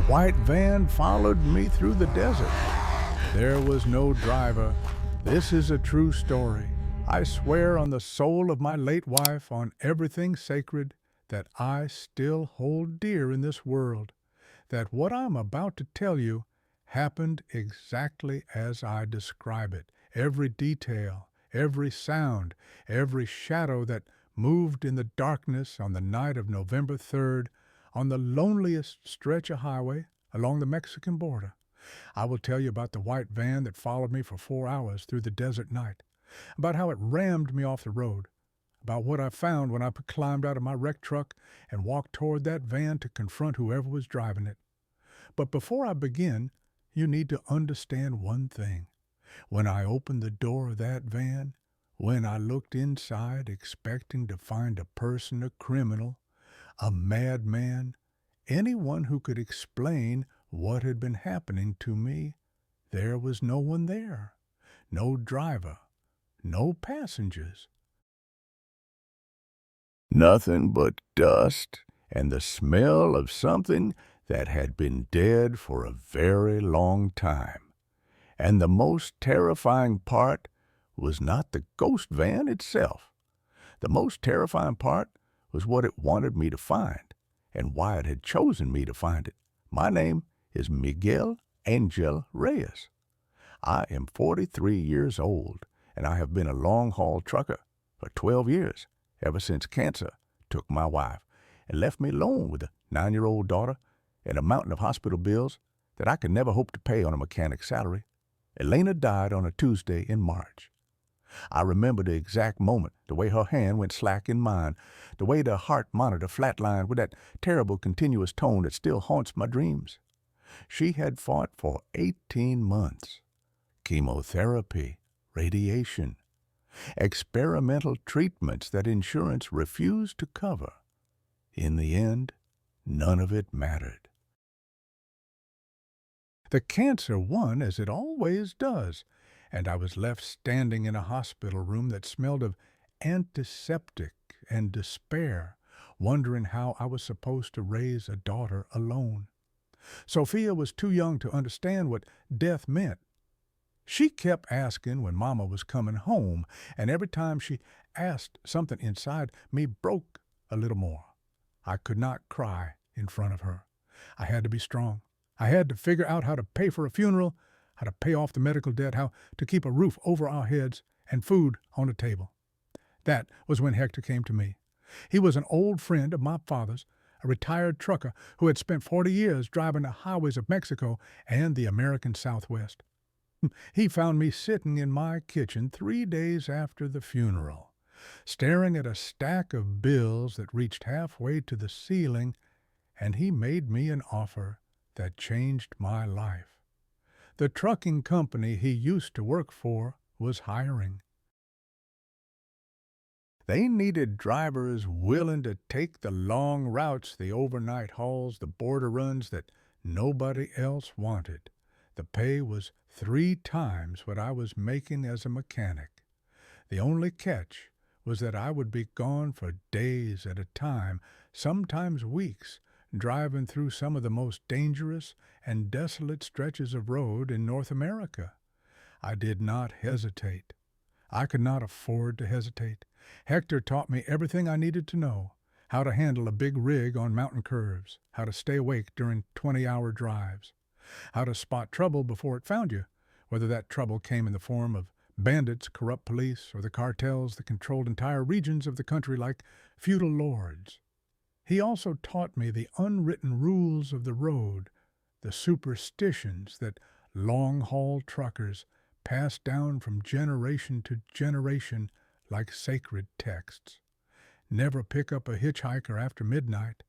white van followed me through the desert. There was no driver. This is a true story. I swear on the soul of my late wife, on everything sacred that I still hold dear in this world, that what I'm about to tell you happened exactly as I describe it. Every detail, every sound, every shadow that moved in the darkness on the night of November 3rd on the loneliest stretch of highway along the Mexican border. I will tell you about the white van that followed me for 4 hours through the desert night, about how it rammed me off the road, about what I found when I climbed out of my wrecked truck and walked toward that van to confront whoever was driving it. But before I begin, you need to understand one thing. When I opened the door of that van, when I looked inside expecting to find a person, a criminal, a madman, anyone who could explain what had been happening to me, there was no one there. No driver, no passengers. Nothing but dust and the smell of something that had been dead for a very long time. And the most terrifying part was not the ghost van itself. The most terrifying part was what it wanted me to find and why it had chosen me to find it. My name is Miguel Angel Reyes. I am 43 years old, and I have been a long-haul trucker for 12 years, ever since cancer took my wife and left me alone with a 9-year-old daughter and a mountain of hospital bills that I could never hope to pay on a mechanic's salary. Elena died on a Tuesday in March. I remember the exact moment, the way her hand went slack in mine, the way the heart monitor flatlined with that terrible continuous tone that still haunts my dreams. She had fought for 18 months. Chemotherapy, radiation, experimental treatments that insurance refused to cover. In the end, none of it mattered. The cancer won, as it always does, and I was left standing in a hospital room that smelled of antiseptic and despair, wondering how I was supposed to raise a daughter alone. Sophia was too young to understand what death meant. She kept asking when Mama was coming home, and every time she asked, something inside me broke a little more. I could not cry in front of her. I had to be strong. I had to figure out how to pay for a funeral, how to pay off the medical debt, how to keep a roof over our heads and food on the table. That was when Hector came to me. He was an old friend of my father's, a retired trucker who had spent 40 years driving the highways of Mexico and the American Southwest. He found me sitting in my kitchen 3 days after the funeral, staring at a stack of bills that reached halfway to the ceiling, and he made me an offer that changed my life. The trucking company he used to work for was hiring. They needed drivers willing to take the long routes, the overnight hauls, the border runs that nobody else wanted. The pay was 3 times what I was making as a mechanic. The only catch was that I would be gone for days at a time, sometimes weeks, driving through some of the most dangerous and desolate stretches of road in North America. I did not hesitate. I could not afford to hesitate. Hector taught me everything I needed to know, how to handle a big rig on mountain curves, how to stay awake during 20-hour drives, how to spot trouble before it found you, whether that trouble came in the form of bandits, corrupt police, or the cartels that controlled entire regions of the country like feudal lords. He also taught me the unwritten rules of the road, the superstitions that long-haul truckers pass down from generation to generation like sacred texts. Never pick up a hitchhiker after midnight.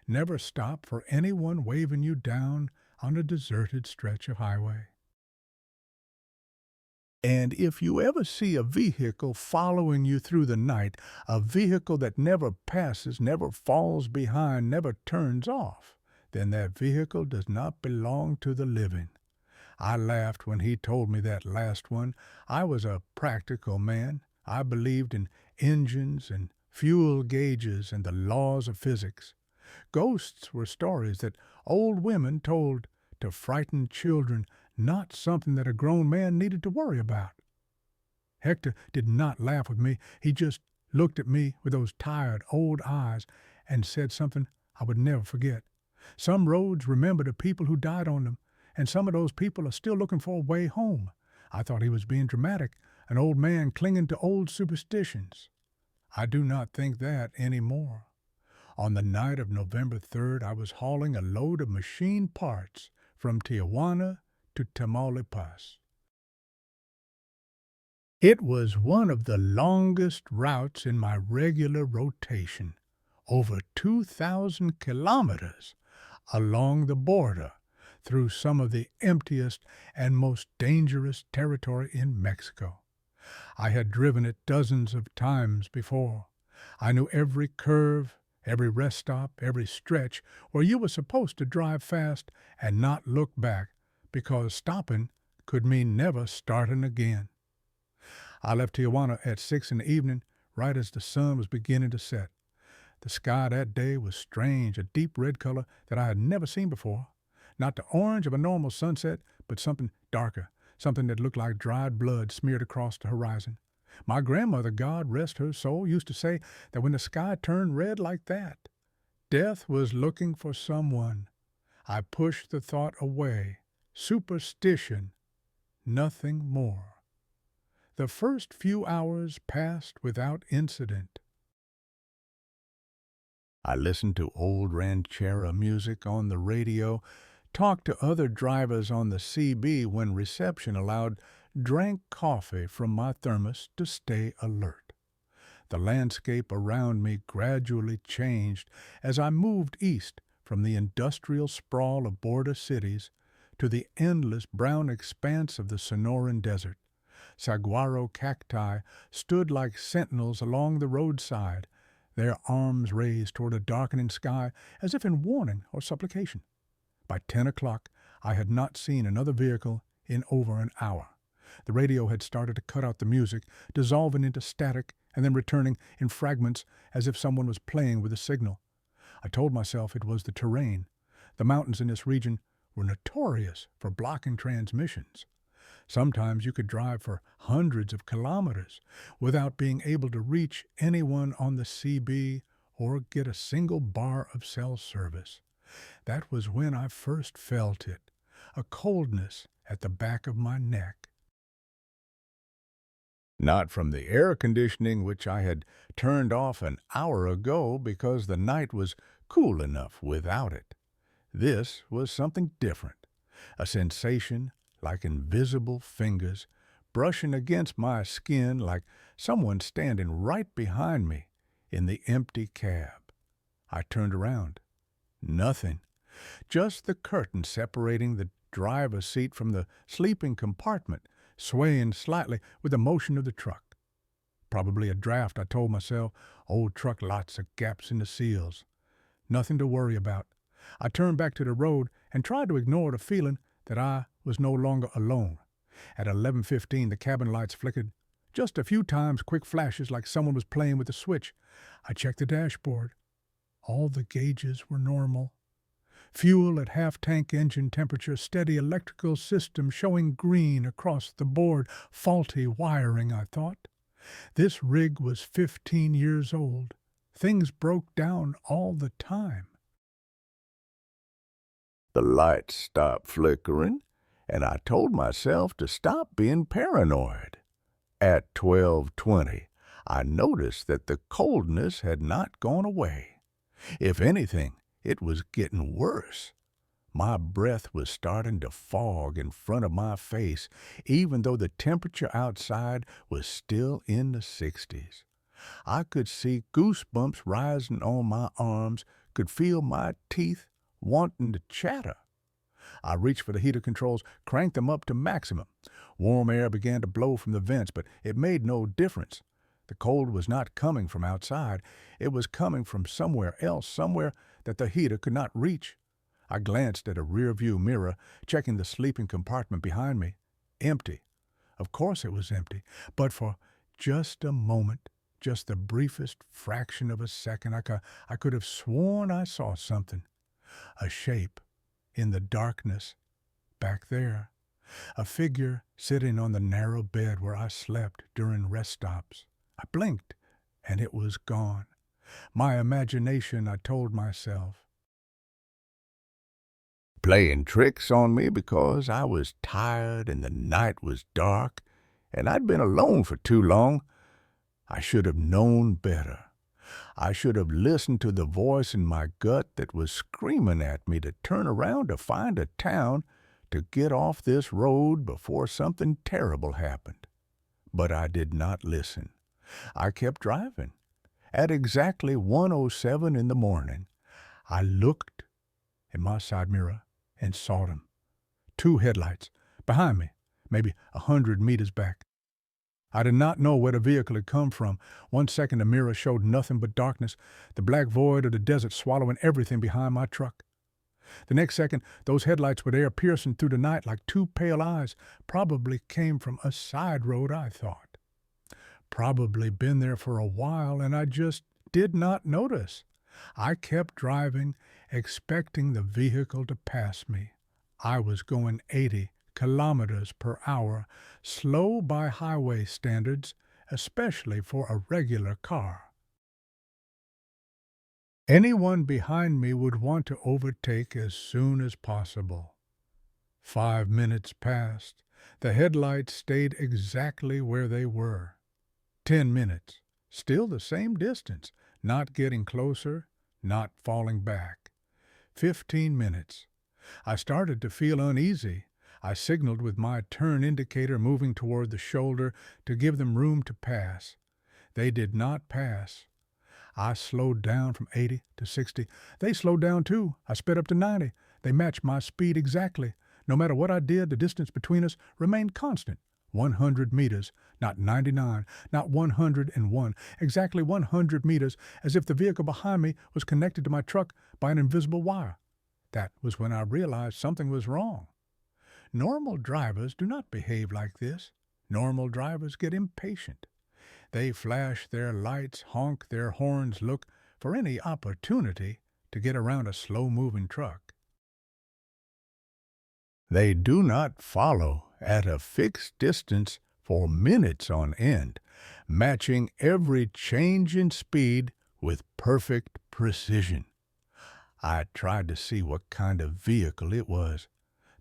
Never stop for anyone waving you down on a deserted stretch of highway. And if you ever see a vehicle following you through the night, a vehicle that never passes, never falls behind, never turns off, then that vehicle does not belong to the living. I laughed when he told me that last one. I was a practical man. I believed in engines and fuel gauges and the laws of physics. Ghosts were stories that old women told to frighten children, not something that a grown man needed to worry about. Hector did not laugh with me. He just looked at me with those tired old eyes and said something I would never forget. Some roads remember the people who died on them, and some of those people are still looking for a way home. I thought he was being dramatic, an old man clinging to old superstitions. I do not think that anymore. On the night of November 3rd, I was hauling a load of machine parts from Tijuana to Tamaulipas. It was one of the longest routes in my regular rotation, over 2,000 kilometers along the border, through some of the emptiest and most dangerous territory in Mexico. I had driven it dozens of times before. I knew every curve, every rest stop, every stretch where you were supposed to drive fast and not look back, because stopping could mean never starting again. I left Tijuana at 6 in the evening, right as the sun was beginning to set. The sky that day was strange, a deep red color that I had never seen before. Not the orange of a normal sunset, but something darker, something that looked like dried blood smeared across the horizon. My grandmother, God rest her soul, used to say that when the sky turned red like that, death was looking for someone. I pushed the thought away. Superstition, nothing more. The first few hours passed without incident. I listened to old ranchera music on the radio, talked to other drivers on the CB when reception allowed, drank coffee from my thermos to stay alert. The landscape around me gradually changed as I moved east from the industrial sprawl of border cities to the endless brown expanse of the Sonoran Desert. Saguaro cacti stood like sentinels along the roadside, their arms raised toward a darkening sky as if in warning or supplication. By 10 o'clock, I had not seen another vehicle in over an hour. The radio had started to cut out the music, dissolving into static and then returning in fragments as if someone was playing with a signal. I told myself it was the terrain. The mountains in this region were notorious for blocking transmissions. Sometimes you could drive for hundreds of kilometers without being able to reach anyone on the CB or get a single bar of cell service. That was when I first felt it, a coldness at the back of my neck. Not from the air conditioning, which I had turned off an hour ago because the night was cool enough without it. This was something different, a sensation like invisible fingers brushing against my skin, like someone standing right behind me in the empty cab. I turned around. Nothing. Just the curtain separating the driver's seat from the sleeping compartment, swaying slightly with the motion of the truck. Probably a draft, I told myself. Old truck, lots of gaps in the seals. Nothing to worry about. I turned back to the road and tried to ignore the feeling that I was no longer alone. At 11:15, the cabin lights flickered. Just a few times, quick flashes like someone was playing with a switch. I checked the dashboard. All the gauges were normal. Fuel at half-tank engine temperature, steady electrical system showing green across the board. Faulty wiring, I thought. This rig was 15 years old. Things broke down all the time. The lights stopped flickering, and I told myself to stop being paranoid. At 12:20, I noticed that the coldness had not gone away. If anything, it was getting worse. My breath was starting to fog in front of my face, even though the temperature outside was still in the 60s. I could see goosebumps rising on my arms, could feel my teeth wanting to chatter. I reached for the heater controls, cranked them up to maximum. Warm air began to blow from the vents, but it made no difference. The cold was not coming from outside. It was coming from somewhere else, somewhere that the heater could not reach. I glanced at a rear-view mirror, checking the sleeping compartment behind me. Empty. Of course it was empty, but for just a moment, just the briefest fraction of a second, I could have sworn I saw something. A shape, in the darkness, back there, a figure sitting on the narrow bed where I slept during rest stops. I blinked, and it was gone. My imagination, I told myself, playing tricks on me because I was tired and the night was dark and I'd been alone for too long. I should have known better. I should have listened to the voice in my gut that was screaming at me to turn around to find a town to get off this road before something terrible happened. But I did not listen. I kept driving. At exactly 1:07 in the morning, I looked in my side mirror and saw them. 2 headlights behind me, maybe 100 meters back. I did not know where the vehicle had come from. 1 second the mirror showed nothing but darkness, the black void of the desert swallowing everything behind my truck. The next second, those headlights were there piercing through the night like 2 pale eyes. Probably came from a side road, I thought. Probably been there for a while, and I just did not notice. I kept driving, expecting the vehicle to pass me. I was going 80 kilometers per hour, slow by highway standards, especially for a regular car. Anyone behind me would want to overtake as soon as possible. 5 minutes passed. The headlights stayed exactly where they were. 10 minutes. Still the same distance, not getting closer, not falling back. 15 minutes. I started to feel uneasy. I signaled with my turn indicator moving toward the shoulder to give them room to pass. They did not pass. I slowed down from 80 to 60. They slowed down too. I sped up to 90. They matched my speed exactly. No matter what I did, the distance between us remained constant. 100 meters, not 99, not 101, exactly 100 meters, as if the vehicle behind me was connected to my truck by an invisible wire. That was when I realized something was wrong. Normal drivers do not behave like this. Normal drivers get impatient. They flash their lights, honk their horns, look for any opportunity to get around a slow-moving truck. They do not follow at a fixed distance for minutes on end, matching every change in speed with perfect precision. I tried to see what kind of vehicle it was.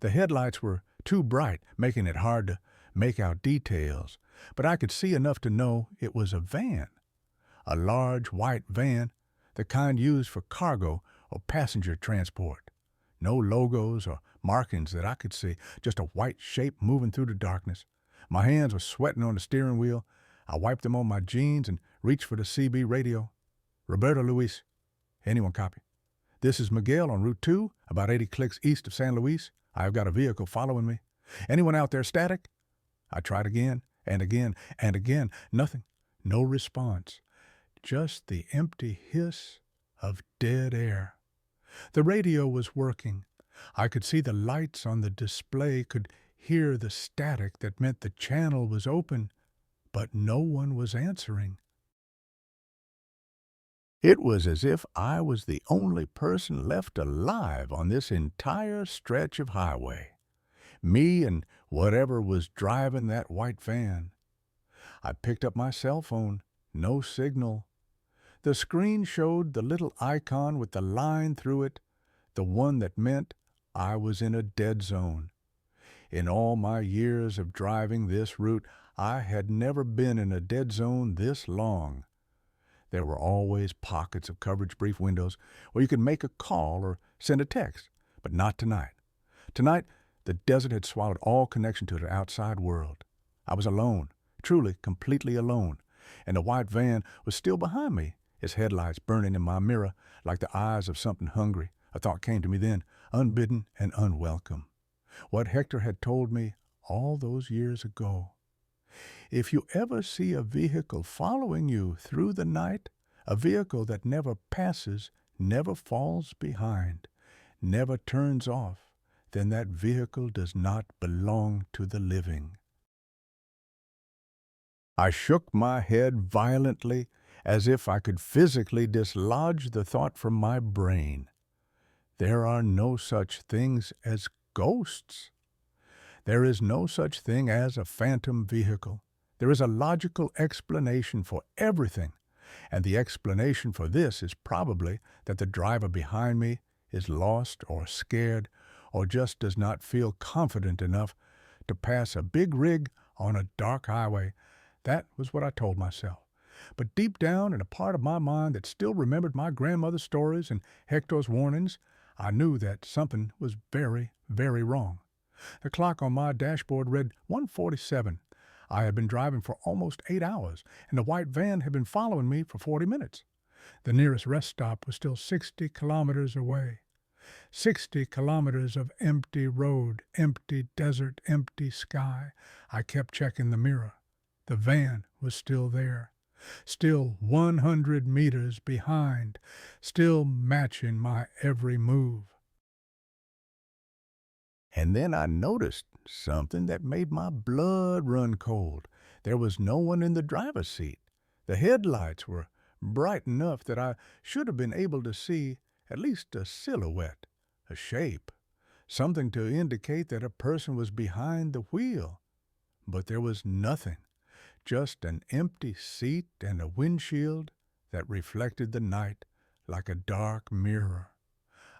The headlights were too bright, making it hard to make out details, but I could see enough to know it was a van. A large white van, the kind used for cargo or passenger transport. No logos or markings that I could see, just a white shape moving through the darkness. My hands were sweating on the steering wheel. I wiped them on my jeans and reached for the CB radio. Roberto Luis. Anyone copy? This is Miguel on Route 2, about 80 clicks east of San Luis. I have got a vehicle following me. Anyone out there static? I tried again and again and again. Nothing. No response. Just the empty hiss of dead air. The radio was working. I could see the lights on the display, could hear the static that meant the channel was open, but no one was answering. It was as if I was the only person left alive on this entire stretch of highway. Me and whatever was driving that white van. I picked up my cell phone. No signal. The screen showed the little icon with the line through it, the one that meant I was in a dead zone. In all my years of driving this route, I had never been in a dead zone this long. There were always pockets of coverage brief windows where you could make a call or send a text, but not tonight. Tonight, the desert had swallowed all connection to the outside world. I was alone, truly, completely alone, and the white van was still behind me, its headlights burning in my mirror like the eyes of something hungry. A thought came to me then, unbidden and unwelcome. What Hector had told me all those years ago. If you ever see a vehicle following you through the night, a vehicle that never passes, never falls behind, never turns off, then that vehicle does not belong to the living. I shook my head violently, as if I could physically dislodge the thought from my brain. There are no such things as ghosts. There is no such thing as a phantom vehicle. There is a logical explanation for everything, and the explanation for this is probably that the driver behind me is lost or scared or just does not feel confident enough to pass a big rig on a dark highway. That was what I told myself. But deep down in a part of my mind that still remembered my grandmother's stories and Hector's warnings, I knew that something was very, very wrong. The clock on my dashboard read 1:47. I had been driving for almost 8 hours, and the white van had been following me for 40 minutes. The nearest rest stop was still 60 kilometers away. 60 kilometers of empty road, empty desert, empty sky. I kept checking the mirror. The van was still there. Still 100 meters behind, still matching my every move. And then I noticed something that made my blood run cold. There was no one in the driver's seat. The headlights were bright enough that I should have been able to see at least a silhouette, a shape, something to indicate that a person was behind the wheel. But there was nothing, just an empty seat and a windshield that reflected the night like a dark mirror.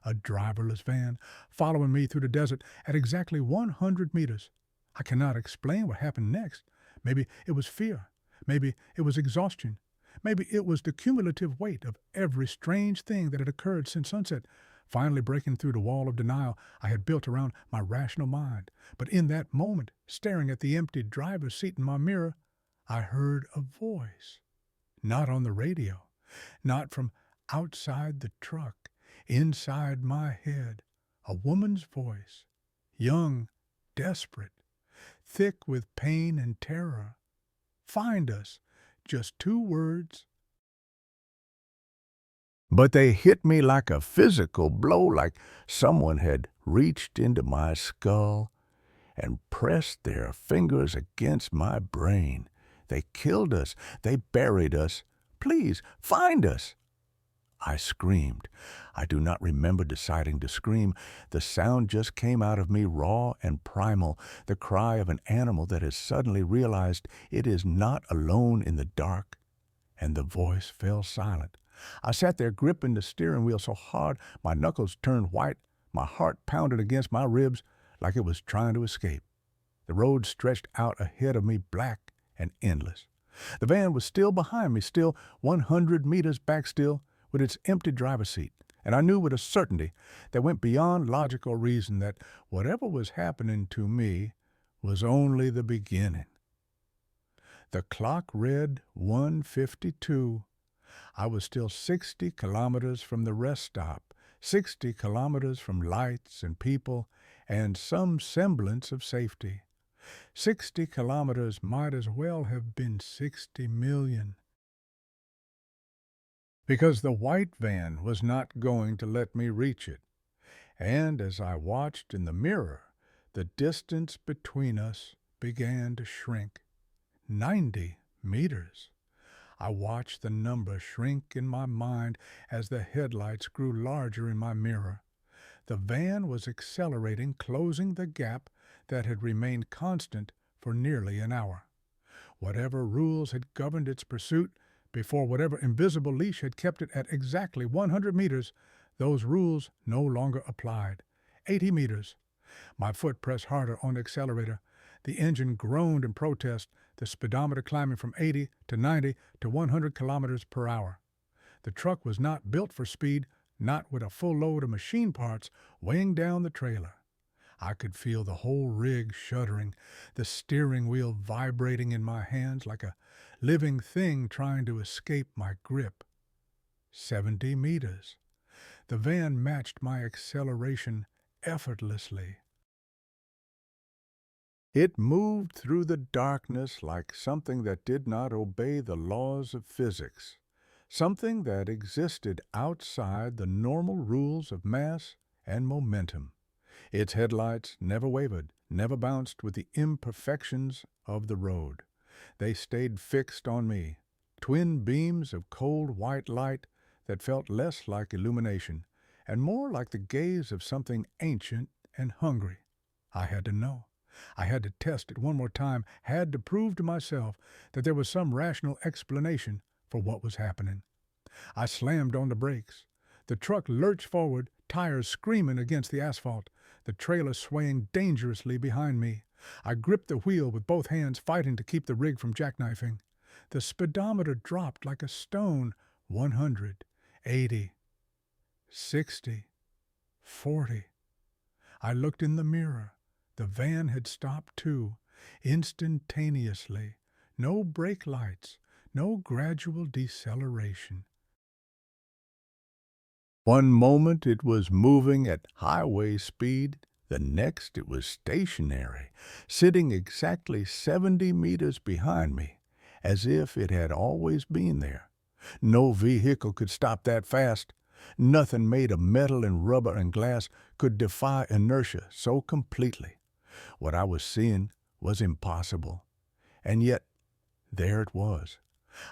A driverless van following me through the desert at exactly 100 meters. I cannot explain what happened next. Maybe it was fear. Maybe it was exhaustion. Maybe it was the cumulative weight of every strange thing that had occurred since sunset, finally breaking through the wall of denial I had built around my rational mind. But in that moment, staring at the empty driver's seat in my mirror, I heard a voice. Not on the radio, not from outside the truck. Inside my head, a woman's voice, young, desperate, thick with pain and terror. Find us, just 2 words. But they hit me like a physical blow, like someone had reached into my skull and pressed their fingers against my brain. They killed us. They buried us. Please, find us. I screamed. I do not remember deciding to scream. The sound just came out of me raw and primal, the cry of an animal that has suddenly realized it is not alone in the dark, and the voice fell silent. I sat there gripping the steering wheel so hard my knuckles turned white, my heart pounded against my ribs like it was trying to escape. The road stretched out ahead of me black and endless. The van was still behind me, still 100 meters back still, with its empty driver's seat, and I knew with a certainty that went beyond logical reason that whatever was happening to me was only the beginning. The clock read 1:52. I was still 60 kilometers from the rest stop, 60 kilometers from lights and people and some semblance of safety. 60 kilometers might as well have been 60 million. Because the white van was not going to let me reach it. And as I watched in the mirror, the distance between us began to shrink. 90 meters. I watched the number shrink in my mind as the headlights grew larger in my mirror. The van was accelerating, closing the gap that had remained constant for nearly an hour. Whatever rules had governed its pursuit before, whatever invisible leash had kept it at exactly 100 meters, those rules no longer applied. 80 meters. My foot pressed harder on the accelerator. The engine groaned in protest, the speedometer climbing from 80 to 90 to 100 kilometers per hour. The truck was not built for speed, not with a full load of machine parts weighing down the trailer. I could feel the whole rig shuddering, the steering wheel vibrating in my hands like a living thing trying to escape my grip. 70 meters. The van matched my acceleration effortlessly. It moved through the darkness like something that did not obey the laws of physics, something that existed outside the normal rules of mass and momentum. Its headlights never wavered, never bounced with the imperfections of the road. They stayed fixed on me, twin beams of cold white light that felt less like illumination and more like the gaze of something ancient and hungry. I had to know. I had to test it one more time, had to prove to myself that there was some rational explanation for what was happening. I slammed on the brakes. The truck lurched forward, tires screaming against the asphalt, the trailer swaying dangerously behind me. I gripped the wheel with both hands, fighting to keep the rig from jackknifing. The speedometer dropped like a stone. 100, 80, 60, 40. I looked in the mirror. The van had stopped too, instantaneously. No brake lights, no gradual deceleration. One moment it was moving at highway speed, the next it was stationary, sitting exactly 70 meters behind me, as if it had always been there. No vehicle could stop that fast. Nothing made of metal and rubber and glass could defy inertia so completely. What I was seeing was impossible. And yet, there it was.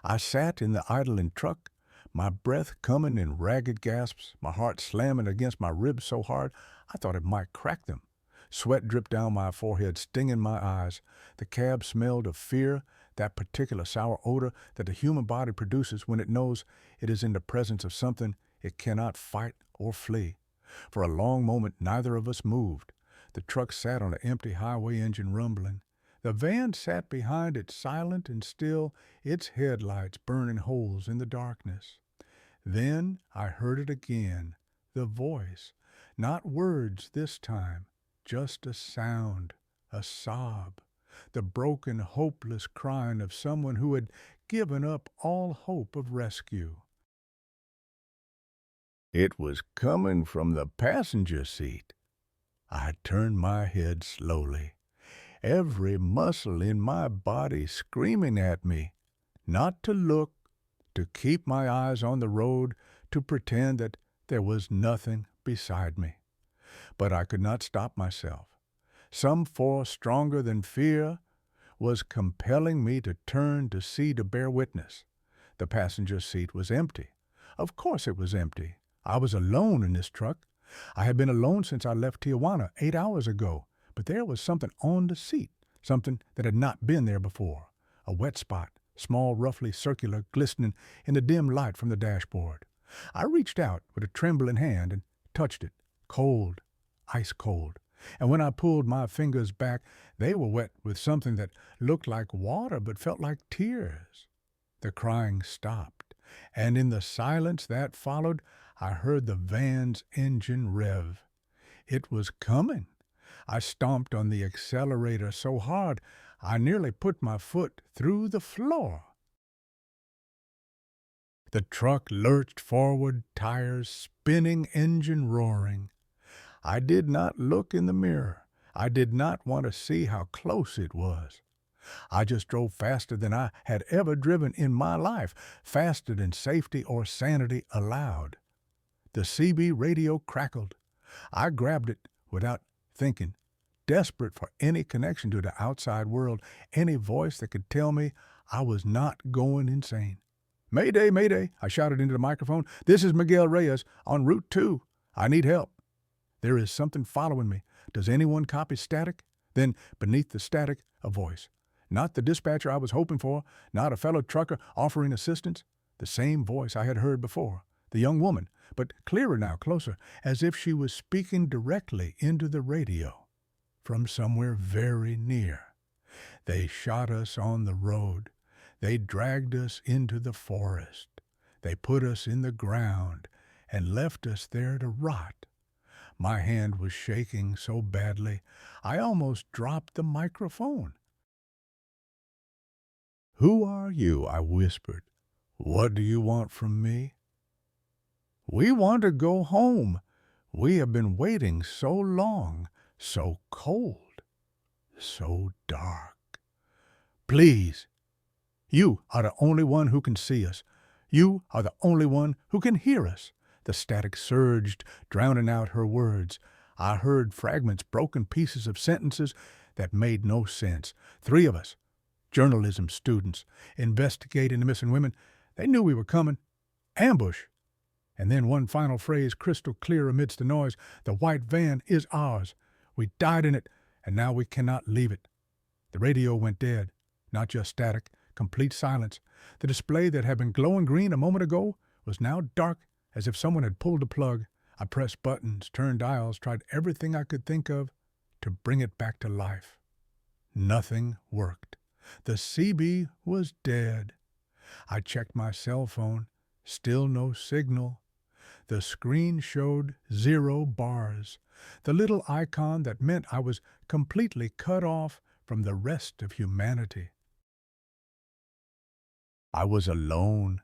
I sat in the idling truck, my breath coming in ragged gasps, my heart slamming against my ribs so hard I thought it might crack them. Sweat dripped down my forehead, stinging my eyes. The cab smelled of fear, that particular sour odor that the human body produces when it knows it is in the presence of something it cannot fight or flee. For a long moment neither of us moved. The truck sat on an empty highway engine rumbling. The van sat behind it silent and still, its headlights burning holes in the darkness. Then I heard it again, the voice, not words this time, just a sound, a sob, the broken, hopeless crying of someone who had given up all hope of rescue. It was coming from the passenger seat. I turned my head slowly, every muscle in my body screaming at me, not to look, to keep my eyes on the road, to pretend that there was nothing beside me. But I could not stop myself. Some force stronger than fear was compelling me to turn to see, to bear witness. The passenger seat was empty. Of course it was empty. I was alone in this truck. I had been alone since I left Tijuana 8 hours ago, but there was something on the seat, something that had not been there before. A wet spot, small, roughly circular, glistening in the dim light from the dashboard. I reached out with a trembling hand and touched it, cold, ice cold. And when I pulled my fingers back, they were wet with something that looked like water but felt like tears. The crying stopped, and in the silence that followed, I heard the van's engine rev. It was coming. I stomped on the accelerator so hard I nearly put my foot through the floor. The truck lurched forward, tires spinning, engine roaring. I did not look in the mirror. I did not want to see how close it was. I just drove faster than I had ever driven in my life, faster than safety or sanity allowed. The CB radio crackled. I grabbed it without thinking, desperate for any connection to the outside world, any voice that could tell me I was not going insane. "Mayday, mayday," I shouted into the microphone. "This is Miguel Reyes on Route 2. I need help. There is something following me. Does anyone copy static?" Then, beneath the static, a voice. Not the dispatcher I was hoping for, not a fellow trucker offering assistance. The same voice I had heard before. The young woman, but clearer now, closer, as if she was speaking directly into the radio. From somewhere very near. They shot us on the road. They dragged us into the forest. They put us in the ground and left us there to rot. My hand was shaking so badly, I almost dropped the microphone. "Who are you?" I whispered. "What do you want from me?" "We want to go home. We have been waiting so long, so cold, so dark. Please, you are the only one who can see us. You are the only one who can hear us." The static surged, drowning out her words. I heard fragments, broken pieces of sentences that made no sense. 3 of us, journalism students, investigating the missing women. They knew we were coming. Ambush. And then one final phrase, crystal clear amidst the noise, "The white van is ours. We died in it, and now we cannot leave it." The radio went dead, not just static, complete silence. The display that had been glowing green a moment ago was now dark, as if someone had pulled the plug. I pressed buttons, turned dials, tried everything I could think of to bring it back to life. Nothing worked. The CB was dead. I checked my cell phone. Still no signal. The screen showed 0 bars, the little icon that meant I was completely cut off from the rest of humanity. I was alone,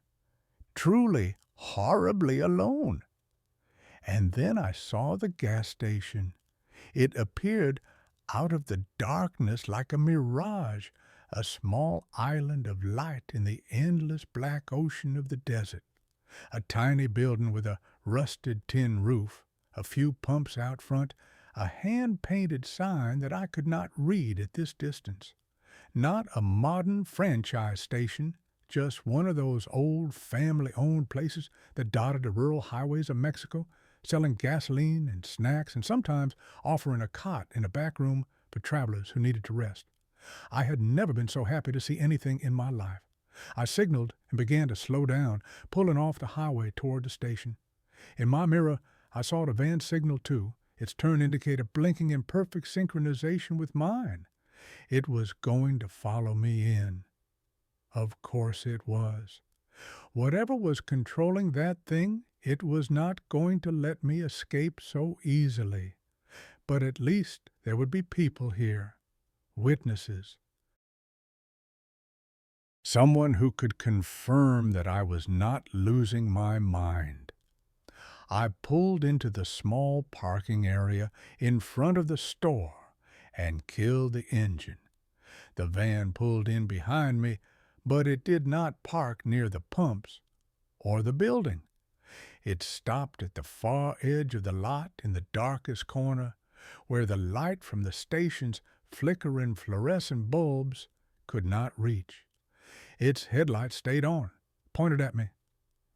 truly, horribly alone. And then I saw the gas station. It appeared out of the darkness like a mirage, a small island of light in the endless black ocean of the desert. A tiny building with a rusted tin roof, a few pumps out front, a hand-painted sign that I could not read at this distance. Not a modern franchise station, just one of those old family-owned places that dotted the rural highways of Mexico, selling gasoline and snacks and sometimes offering a cot in a back room for travelers who needed to rest. I had never been so happy to see anything in my life. I signaled and began to slow down, pulling off the highway toward the station. In my mirror, I saw the van signal too, its turn indicator blinking in perfect synchronization with mine. It was going to follow me in. Of course it was. Whatever was controlling that thing, it was not going to let me escape so easily. But at least there would be people here, witnesses. Someone who could confirm that I was not losing my mind. I pulled into the small parking area in front of the store and killed the engine. The van pulled in behind me, but it did not park near the pumps or the building. It stopped at the far edge of the lot in the darkest corner, where the light from the station's flickering fluorescent bulbs could not reach. Its headlights stayed on, pointed at me.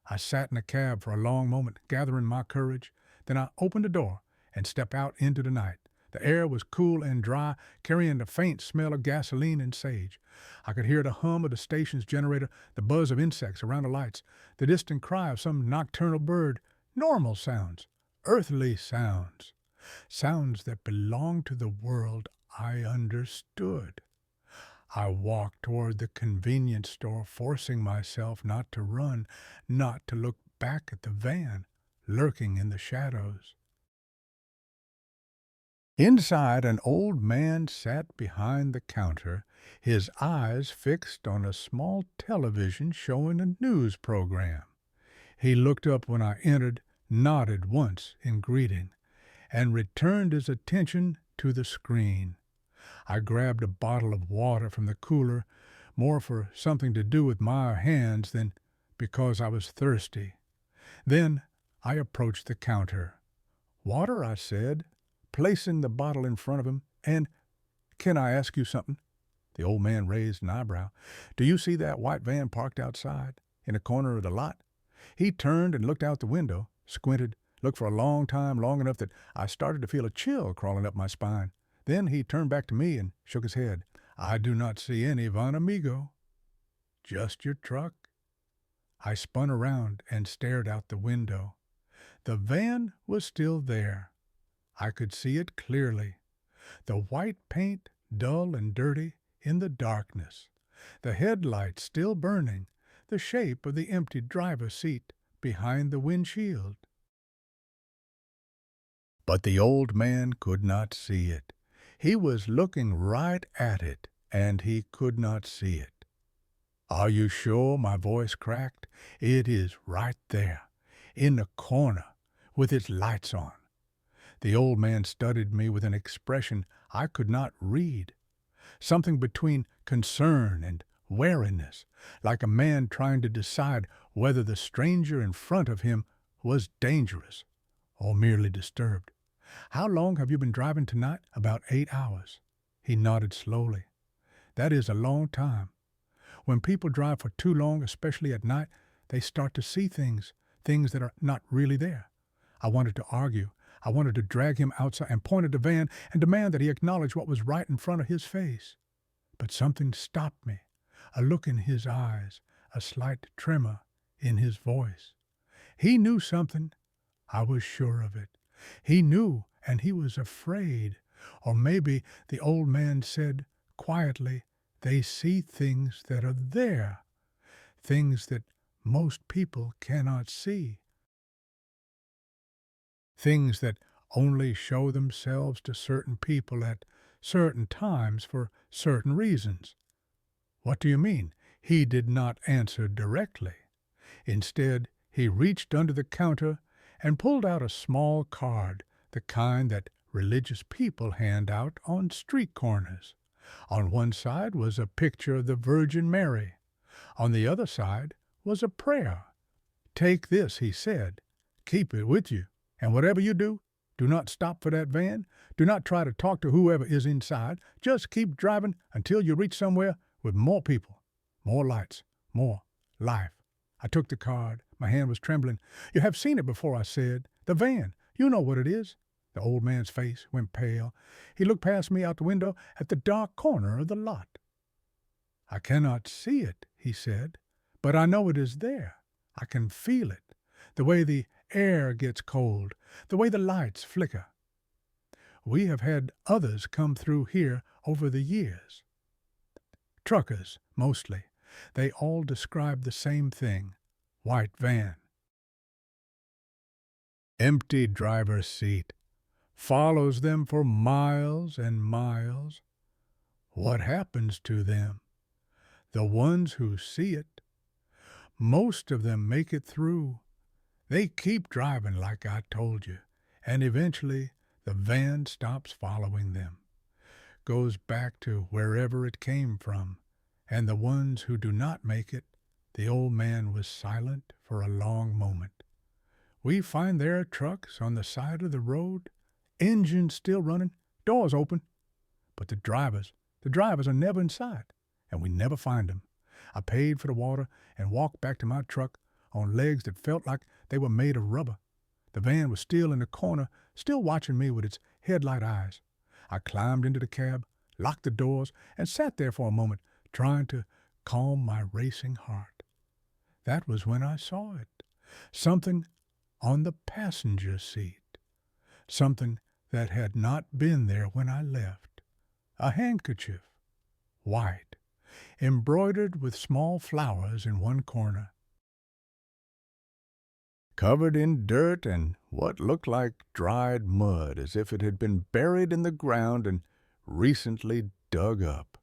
I sat in a cab for a long moment, gathering my courage. Then I opened the door and stepped out into the night. The air was cool and dry, carrying the faint smell of gasoline and sage. I could hear the hum of the station's generator, the buzz of insects around the lights, the distant cry of some nocturnal bird. Normal sounds, earthly sounds, sounds that belonged to the world I understood. I walked toward the convenience store, forcing myself not to run, not to look back at the van, lurking in the shadows. Inside, an old man sat behind the counter, his eyes fixed on a small television showing a news program. He looked up when I entered, nodded once in greeting, and returned his attention to the screen. I grabbed a bottle of water from the cooler, more for something to do with my hands than because I was thirsty. Then I approached the counter. "Water," I said, placing the bottle in front of him, "and can I ask you something?" The old man raised an eyebrow. "Do you see that white van parked outside, in a corner of the lot?" He turned and looked out the window, squinted, looked for a long time, long enough that I started to feel a chill crawling up my spine. Then he turned back to me and shook his head. "I do not see any Van Amigo. Just your truck." I spun around and stared out the window. The van was still there. I could see it clearly. The white paint, dull and dirty, in the darkness. The headlights still burning, the shape of the empty driver's seat behind the windshield. But the old man could not see it. He was looking right at it, and he could not see it. "Are you sure?" my voice cracked. "It is right there, in the corner, with its lights on." The old man studied me with an expression I could not read, something between concern and wariness, like a man trying to decide whether the stranger in front of him was dangerous or merely disturbed. "How long have you been driving tonight?" "About 8 hours." He nodded slowly. "That is a long time. When people drive for too long, especially at night, they start to see things, things that are not really there. I wanted to argue. I wanted to drag him outside and point at the van and demand that he acknowledge what was right in front of his face. But something stopped me, a look in his eyes, a slight tremor in his voice. He knew something. I was sure of it. He knew, and he was afraid. Or maybe the old man said quietly, they see things that are there, things that most people cannot see, things that only show themselves to certain people at certain times for certain reasons. What do you mean? He did not answer directly. Instead, he reached under the counter and pulled out a small card, the kind that religious people hand out on street corners. On one side was a picture of the Virgin Mary. On the other side was a prayer. Take this, he said. Keep it with you. And whatever you do, do not stop for that van. Do not try to talk to whoever is inside. Just keep driving until you reach somewhere with more people, more lights, more life. I took the card. My hand was trembling. You have seen it before, I said. The van. You know what it is. The old man's face went pale. He looked past me out the window at the dark corner of the lot. I cannot see it, he said, but I know it is there. I can feel it. The way the air gets cold, the way the lights flicker. We have had others come through here over the years. Truckers, mostly. They all describe the same thing. White van. Empty driver's seat. Follows them for miles and miles. What happens to them? The ones who see it. Most of them make it through. They keep driving like I told you, and eventually the van stops following them, goes back to wherever it came from, and the ones who do not make it, the old man was silent for a long moment. We find their trucks on the side of the road, engines still running, doors open, but the drivers are never inside, and we never find them. I paid for the water and walked back to my truck on legs that felt like they were made of rubber. The van was still in the corner, still watching me with its headlight eyes. I climbed into the cab, locked the doors, and sat there for a moment, trying to calm my racing heart. That was when I saw it. Something on the passenger seat. Something that had not been there when I left. A handkerchief. White. Embroidered with small flowers in one corner. Covered in dirt and what looked like dried mud, as if it had been buried in the ground and recently dug up.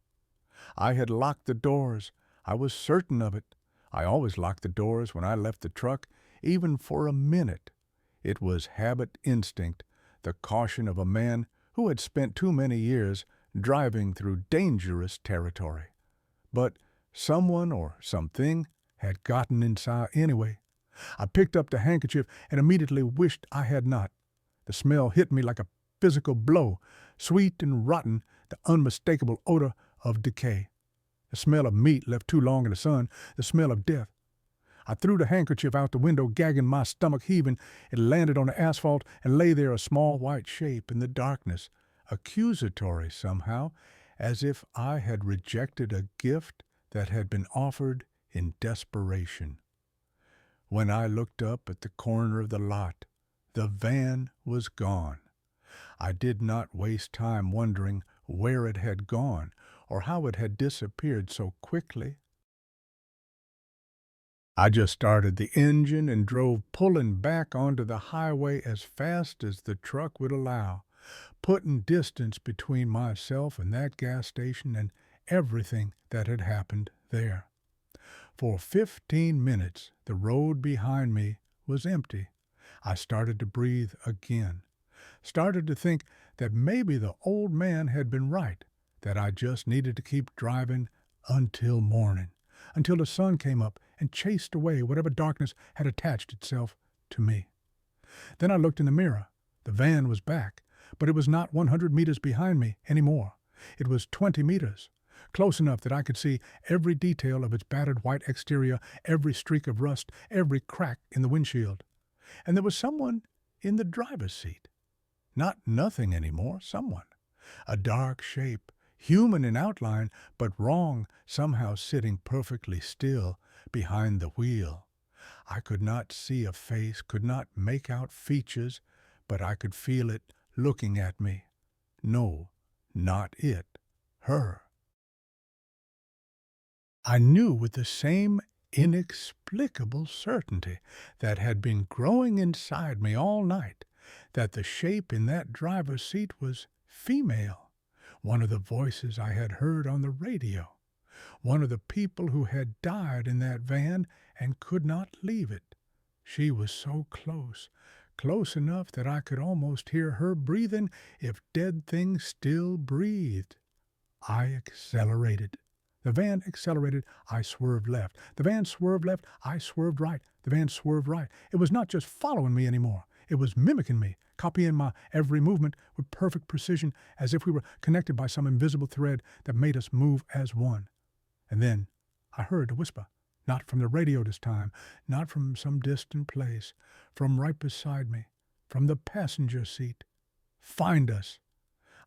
I had locked the doors. I was certain of it. I always locked the doors when I left the truck, even for a minute. It was habit instinct, the caution of a man who had spent too many years driving through dangerous territory. But someone or something had gotten inside anyway. I picked up the handkerchief and immediately wished I had not. The smell hit me like a physical blow, sweet and rotten, the unmistakable odor of decay. The smell of meat left too long in the sun, the smell of death. I threw the handkerchief out the window, gagging, my stomach heaving. It landed on the asphalt and lay there, a small white shape in the darkness, accusatory somehow, as if I had rejected a gift that had been offered in desperation. When I looked up at the corner of the lot, the van was gone. I did not waste time wondering where it had gone or how it had disappeared so quickly. I just started the engine and drove pulling back onto the highway as fast as the truck would allow, putting distance between myself and that gas station and everything that had happened there. For 15 minutes, the road behind me was empty. I started to breathe again, started to think that maybe the old man had been right, that I just needed to keep driving until morning, until the sun came up and chased away whatever darkness had attached itself to me. Then I looked in the mirror. The van was back, but it was not 100 meters behind me anymore. It was 20 meters. close enough that I could see every detail of its battered white exterior, every streak of rust, every crack in the windshield. And there was someone in the driver's seat. Not nothing anymore, someone. A dark shape, human in outline, but wrong, somehow sitting perfectly still behind the wheel. I could not see a face, could not make out features, but I could feel it looking at me. No, not it, her. I knew with the same inexplicable certainty that had been growing inside me all night that the shape in that driver's seat was female, one of the voices I had heard on the radio, one of the people who had died in that van and could not leave it. She was so close, close enough that I could almost hear her breathing if dead things still breathed. I accelerated. The van accelerated, I swerved left. The van swerved left, I swerved right. The van swerved right. It was not just following me anymore. It was mimicking me, copying my every movement with perfect precision, as if we were connected by some invisible thread that made us move as one. And then I heard a whisper, not from the radio this time, not from some distant place, from right beside me, from the passenger seat. "Find us."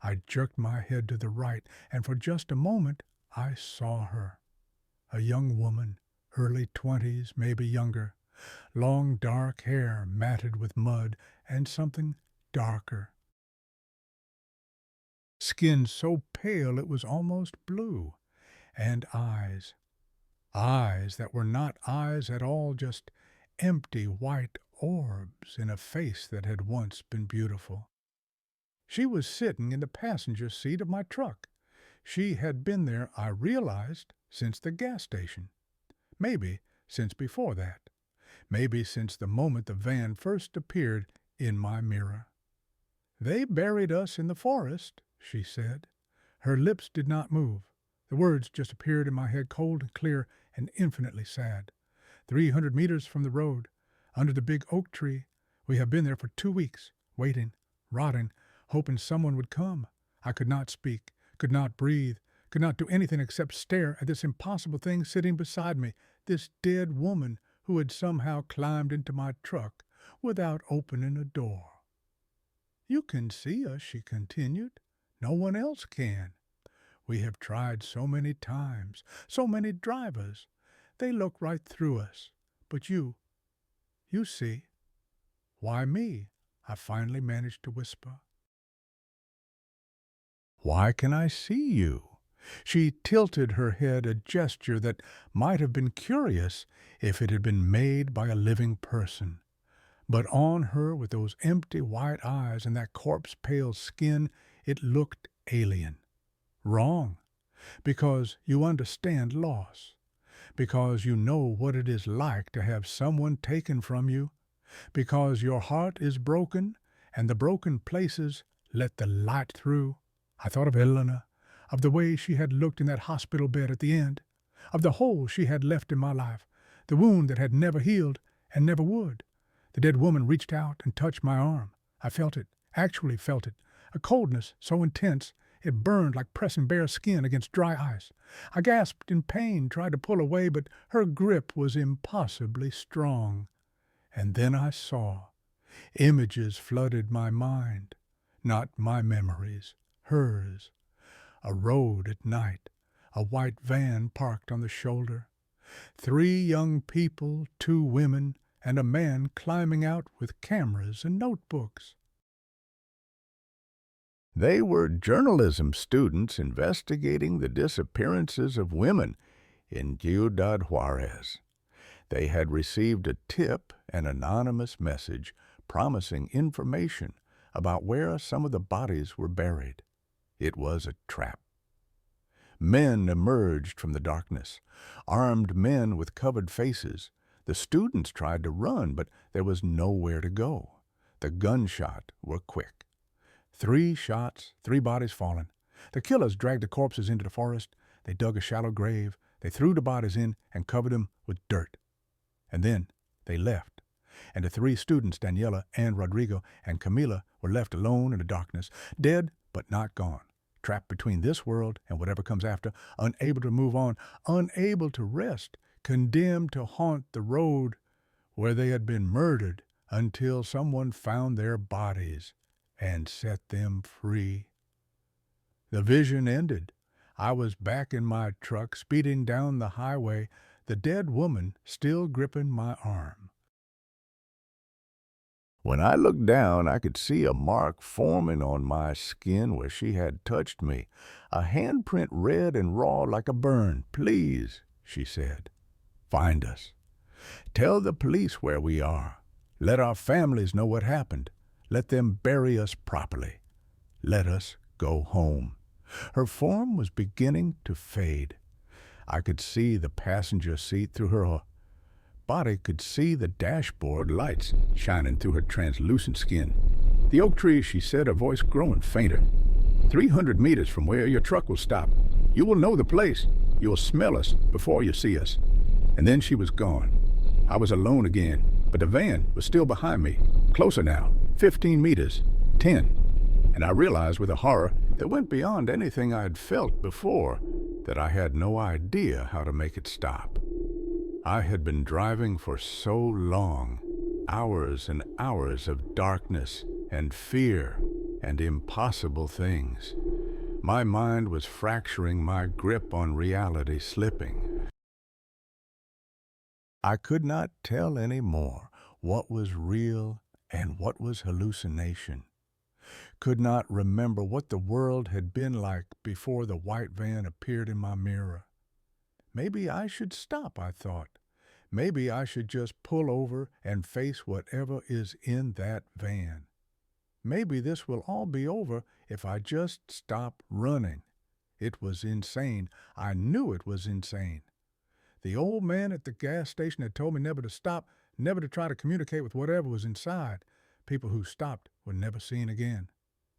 I jerked my head to the right, and for just a moment I saw her. A young woman, early 20s, maybe younger. Long dark hair matted with mud and something darker. Skin so pale it was almost blue. And eyes. Eyes that were not eyes at all, just empty white orbs in a face that had once been beautiful. She was sitting in the passenger seat of my truck. She had been there, I realized, since the gas station. Maybe since before that. Maybe since the moment the van first appeared in my mirror. "They buried us in the forest," she said. Her lips did not move. The words just appeared in my head, cold and clear and infinitely sad. 300 meters from the road, under the big oak tree. We have been there for 2 weeks, waiting, rotting, hoping someone would come. I could not speak, could not breathe, could not do anything except stare at this impossible thing sitting beside me, this dead woman who had somehow climbed into my truck without opening a door. "You can see us," she continued. "No one else can. We have tried so many times, so many drivers. They look right through us. But you see." "Why me?" I finally managed to whisper. "Why can I see you?" She tilted her head, a gesture that might have been curious if it had been made by a living person. But on her, with those empty white eyes and that corpse-pale skin, it looked alien. Wrong. Because you understand loss. Because you know what it is like to have someone taken from you. Because your heart is broken, and the broken places let the light through. I thought of Elena, of the way she had looked in that hospital bed at the end, of the hole she had left in my life, the wound that had never healed and never would. The dead woman reached out and touched my arm. I felt it, actually felt it, a coldness so intense it burned like pressing bare skin against dry ice. I gasped in pain, tried to pull away, but her grip was impossibly strong. And then I saw. Images flooded my mind. Not my memories, hers. A road at night, a white van parked on the shoulder. 3 young people, 2 women, and a man climbing out with cameras and notebooks. They were journalism students investigating the disappearances of women in Ciudad Juarez. They had received a tip, an anonymous message, promising information about where some of the bodies were buried. It was a trap. Men emerged from the darkness, armed men with covered faces. The students tried to run, but there was nowhere to go. The gunshot were quick. 3 shots, 3 bodies fallen. The killers dragged the corpses into the forest. They dug a shallow grave. They threw the bodies in and covered them with dirt. And then they left. And the 3 students, Daniela and Rodrigo and Camila, were left alone in the darkness, dead but not gone, trapped between this world and whatever comes after, unable to move on, unable to rest, condemned to haunt the road where they had been murdered until someone found their bodies and set them free. The vision ended. I was back in my truck, speeding down the highway, the dead woman still gripping my arm. When I looked down, I could see a mark forming on my skin where she had touched me, a handprint red and raw like a burn. "Please," she said, "find us. Tell the police where we are. Let our families know what happened. Let them bury us properly. Let us go home." Her form was beginning to fade. I could see the passenger seat through her body, could see the dashboard lights shining through her translucent skin. "The oak tree," she said, her voice growing fainter. 300 meters from where your truck will stop. You will know the place. You will smell us before you see us." And then she was gone. I was alone again, but the van was still behind me. Closer now, 15 meters, 10. And I realized with a horror that went beyond anything I had felt before that I had no idea how to make it stop. I had been driving for so long, hours and hours of darkness and fear and impossible things. My mind was fracturing, my grip on reality slipping. I could not tell any more what was real and what was hallucination. Could not remember what the world had been like before the white van appeared in my mirror. Maybe I should stop, I thought. Maybe I should just pull over and face whatever is in that van. Maybe this will all be over if I just stop running. It was insane. I knew it was insane. The old man at the gas station had told me never to stop, never to try to communicate with whatever was inside. People who stopped were never seen again.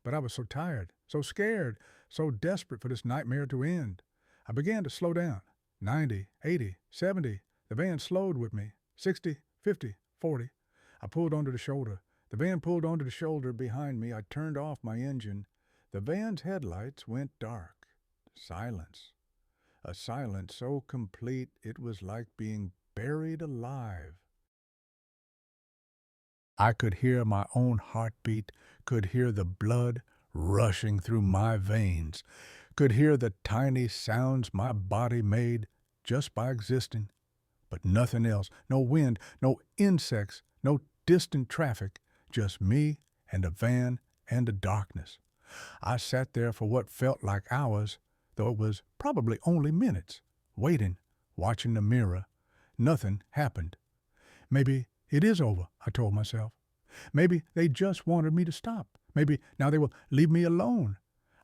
But I was so tired, so scared, so desperate for this nightmare to end. I began to slow down. 90, 80, 70. The van slowed with me. 60, 50, 40. I pulled onto the shoulder. The van pulled onto the shoulder behind me. I turned off my engine. The van's headlights went dark. Silence. A silence so complete it was like being buried alive. I could hear my own heartbeat, could hear the blood rushing through my veins, could hear the tiny sounds my body made just by existing. But nothing else, no wind, no insects, no distant traffic, just me and a van and the darkness. I sat there for what felt like hours, though it was probably only minutes, waiting, watching the mirror. Nothing happened. Maybe it is over, I told myself. Maybe they just wanted me to stop. Maybe now they will leave me alone.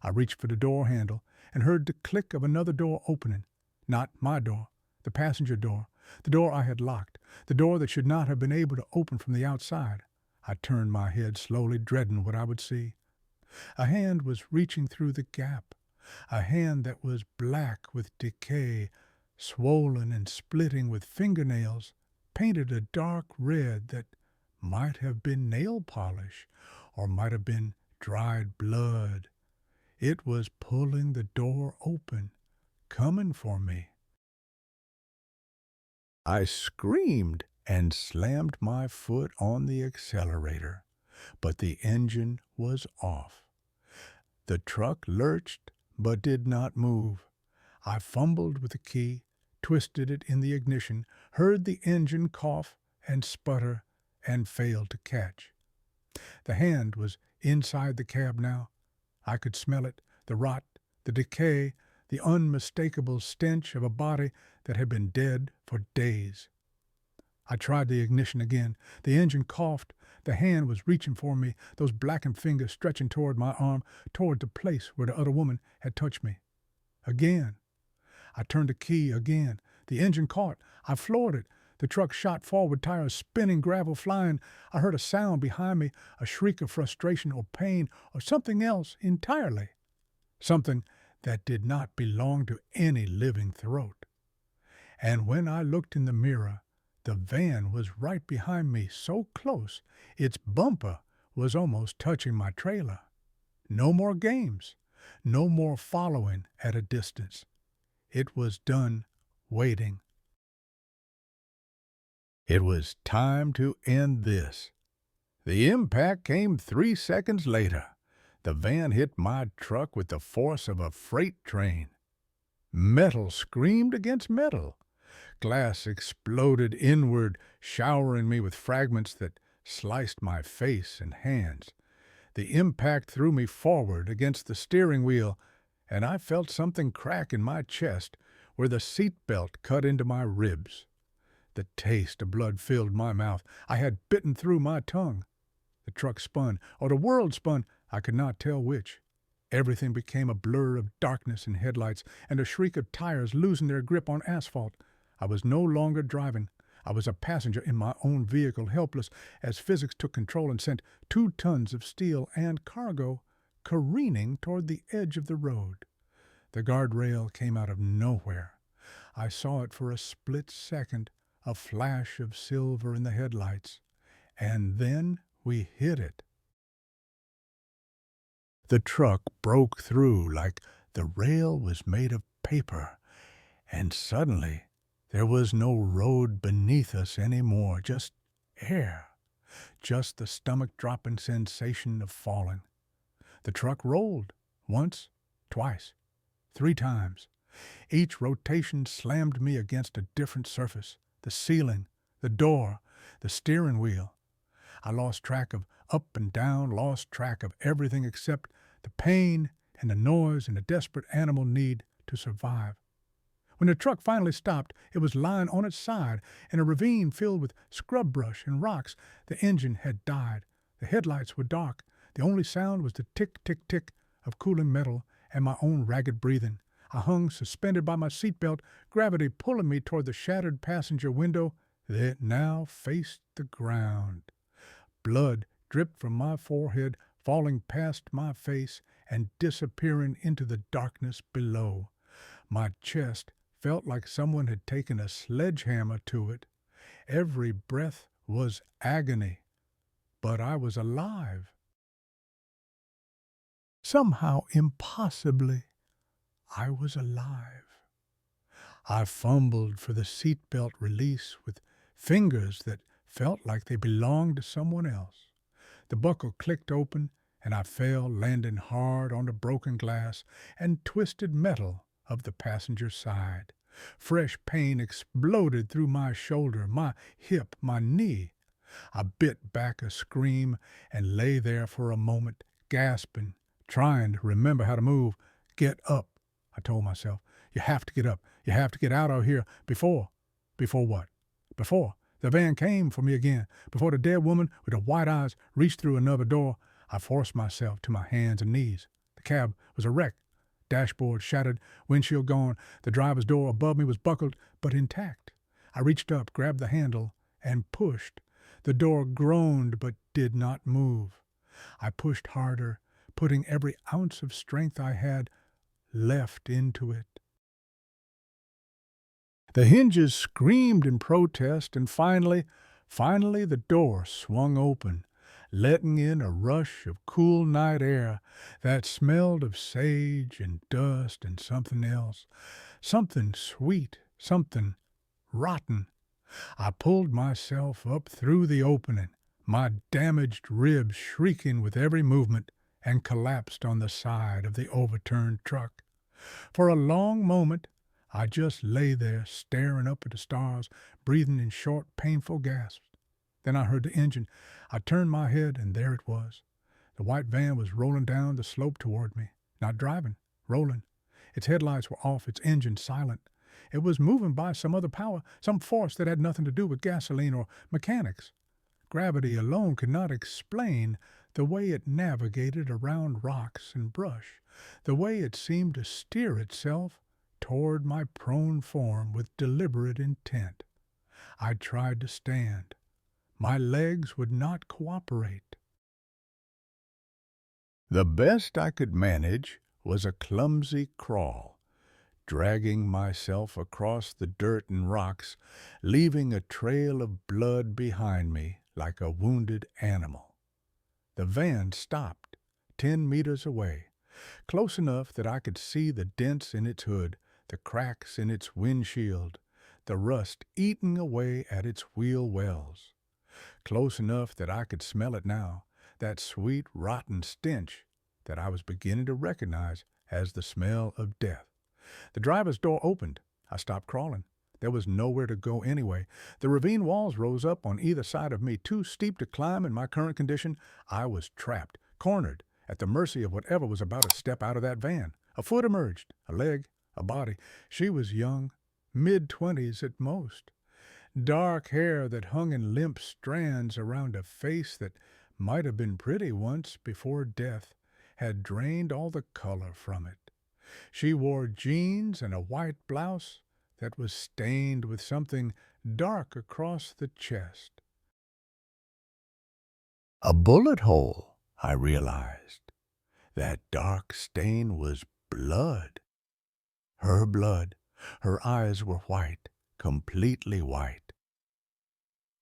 I reached for the door handle and heard the click of another door opening. Not my door, the passenger door, the door I had locked, the door that should not have been able to open from the outside. I turned my head slowly, dreading what I would see. A hand was reaching through the gap, a hand that was black with decay, swollen and splitting with fingernails, painted a dark red that might have been nail polish or might have been dried blood. It was pulling the door open, coming for me. I screamed and slammed my foot on the accelerator, but the engine was off. The truck lurched but did not move. I fumbled with the key, twisted it in the ignition, heard the engine cough and sputter, and failed to catch. The hand was inside the cab now. I could smell it, the rot, the decay, the unmistakable stench of a body that had been dead for days. I tried the ignition again. The engine coughed. The hand was reaching for me, those blackened fingers stretching toward my arm, toward the place where the other woman had touched me. Again. I turned the key again. The engine caught. I floored it. The truck shot forward, tires spinning, gravel flying. I heard a sound behind me, a shriek of frustration or pain or something else entirely. Something that did not belong to any living throat. And when I looked in the mirror, the van was right behind me, so close, its bumper was almost touching my trailer. No more games. No more following at a distance. It was done waiting. It was time to end this. The impact came 3 seconds later. The van hit my truck with the force of a freight train. Metal screamed against metal. Glass exploded inward, showering me with fragments that sliced my face and hands. The impact threw me forward against the steering wheel, and I felt something crack in my chest where the seat belt cut into my ribs. The taste of blood filled my mouth. I had bitten through my tongue. The truck spun, or the world spun, I could not tell which. Everything became a blur of darkness and headlights, and a shriek of tires losing their grip on asphalt. I was no longer driving. I was a passenger in my own vehicle, helpless as physics took control and sent 2 tons of steel and cargo careening toward the edge of the road. The guardrail came out of nowhere. I saw it for a split second, a flash of silver in the headlights, and then we hit it. The truck broke through like the rail was made of paper, and suddenly there was no road beneath us any more, just air, just the stomach-dropping sensation of falling. The truck rolled, once, twice, 3 times. Each rotation slammed me against a different surface, the ceiling, the door, the steering wheel. I lost track of up and down, lost track of everything except the pain and the noise and the desperate animal need to survive. When the truck finally stopped, it was lying on its side in a ravine filled with scrub brush and rocks. The engine had died. The headlights were dark. The only sound was the tick, tick, tick of cooling metal and my own ragged breathing. I hung suspended by my seatbelt, gravity pulling me toward the shattered passenger window that now faced the ground. Blood dripped from my forehead, falling past my face and disappearing into the darkness below. My chest felt like someone had taken a sledgehammer to it. Every breath was agony, but I was alive. Somehow, impossibly, I was alive. I fumbled for the seatbelt release with fingers that felt like they belonged to someone else. The buckle clicked open, and I fell, landing hard on the broken glass and twisted metal of the passenger side. Fresh pain exploded through my shoulder, my hip, my knee. I bit back a scream and lay there for a moment, gasping, trying to remember how to move. Get up, I told myself. You have to get up. You have to get out of here before. Before what? Before the van came for me again. Before the dead woman with the white eyes reached through another door. I forced myself to my hands and knees. The cab was a wreck. Dashboard shattered, windshield gone. The driver's door above me was buckled, but intact. I reached up, grabbed the handle, and pushed. The door groaned, but did not move. I pushed harder, putting every ounce of strength I had left into it. The hinges screamed in protest, and finally, the door swung open, letting in a rush of cool night air that smelled of sage and dust and something else, something sweet, something rotten. I pulled myself up through the opening, my damaged ribs shrieking with every movement, and collapsed on the side of the overturned truck. For a long moment, I just lay there staring up at the stars, breathing in short, painful gasps. Then I heard the engine. I turned my head, and there it was. The white van was rolling down the slope toward me. Not driving, rolling. Its headlights were off, its engine silent. It was moving by some other power, some force that had nothing to do with gasoline or mechanics. Gravity alone could not explain the way it navigated around rocks and brush, the way it seemed to steer itself toward my prone form with deliberate intent. I tried to stand. My legs would not cooperate. The best I could manage was a clumsy crawl, dragging myself across the dirt and rocks, leaving a trail of blood behind me like a wounded animal. The van stopped 10 meters away. close enough that I could see the dents in its hood, the cracks in its windshield, the rust eating away at its wheel wells. Close enough that I could smell it now, that sweet, rotten stench that I was beginning to recognize as the smell of death. The driver's door opened. I stopped crawling. There was nowhere to go anyway. The ravine walls rose up on either side of me, too steep to climb in my current condition. I was trapped, cornered, at the mercy of whatever was about to step out of that van. A foot emerged, a leg, a body. She was young, mid-20s at most. Dark hair that hung in limp strands around a face that might have been pretty once before death had drained all the color from it. She wore jeans and a white blouse that was stained with something dark across the chest. A bullet hole, I realized. That dark stain was blood. Her blood. Her eyes were white, completely white.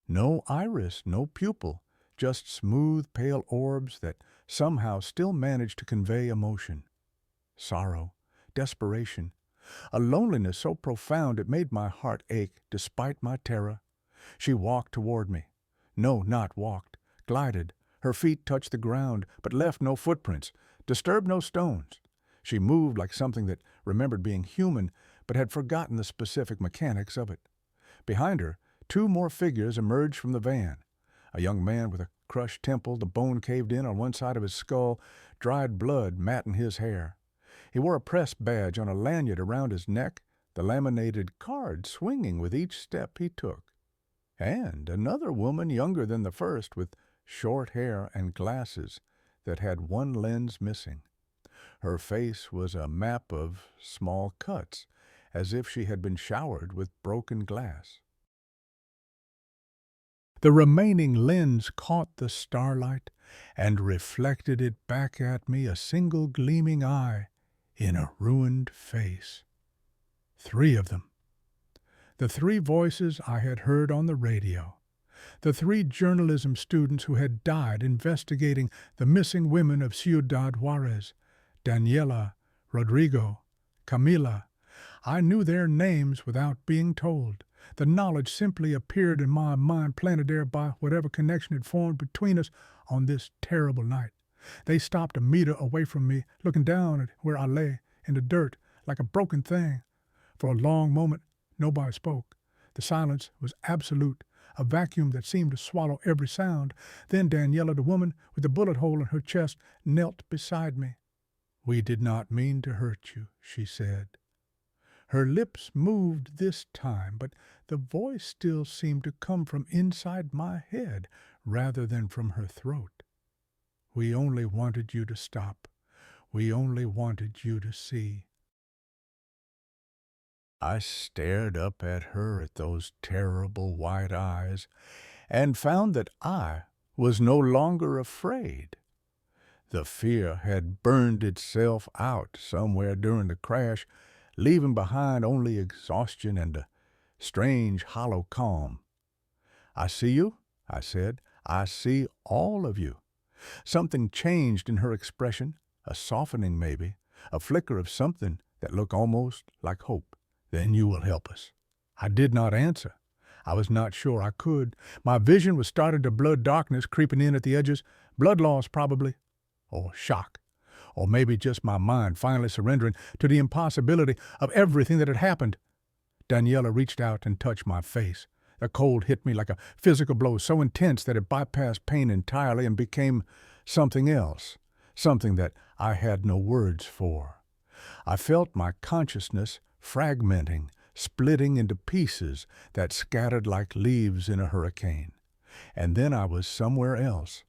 No iris, no pupil, just smooth, pale orbs that somehow still managed to convey emotion. Sorrow, desperation, a loneliness so profound it made my heart ache despite my terror. She walked toward me. No, not walked, glided. Her feet touched the ground, but left no footprints, disturbed no stones. She moved like something that remembered being human, but had forgotten the specific mechanics of it. Behind her, two more figures emerged from the van. A young man with a crushed temple, the bone caved in on one side of his skull, dried blood matting his hair. He wore a press badge on a lanyard around his neck, the laminated card swinging with each step he took. And another woman younger than the first, with short hair and glasses that had one lens missing. Her face was a map of small cuts, as if she had been showered with broken glass. The remaining lens caught the starlight and reflected it back at me, a single gleaming eye in a ruined face. 3 of them. The 3 voices I had heard on the radio. The 3 journalism students who had died investigating the missing women of Ciudad Juarez. Daniela, Rodrigo, Camila. I knew their names without being told. The knowledge simply appeared in my mind, planted there by whatever connection had formed between us on this terrible night. They stopped a meter away from me, looking down at where I lay in the dirt like a broken thing. For a long moment, nobody spoke. The silence was absolute, a vacuum that seemed to swallow every sound. Then Daniela, the woman with the bullet hole in her chest, knelt beside me. "We did not mean to hurt you," she said. Her lips moved this time, but the voice still seemed to come from inside my head rather than from her throat. "We only wanted you to stop. We only wanted you to see." I stared up at her at those terrible white eyes and found that I was no longer afraid. The fear had burned itself out somewhere during the crash, leaving behind only exhaustion and a strange, hollow calm. "I see you," I said. "I see all of you." Something changed in her expression, a softening maybe, a flicker of something that looked almost like hope. "Then you will help us." I did not answer. I was not sure I could. My vision was starting to blur, darkness creeping in at the edges, blood loss probably, or shock, or maybe just my mind finally surrendering to the impossibility of everything that had happened. Daniela reached out and touched my face. The cold hit me like a physical blow, so intense that it bypassed pain entirely and became something else, something that I had no words for. I felt my consciousness fragmenting, splitting into pieces that scattered like leaves in a hurricane. And then I was somewhere else,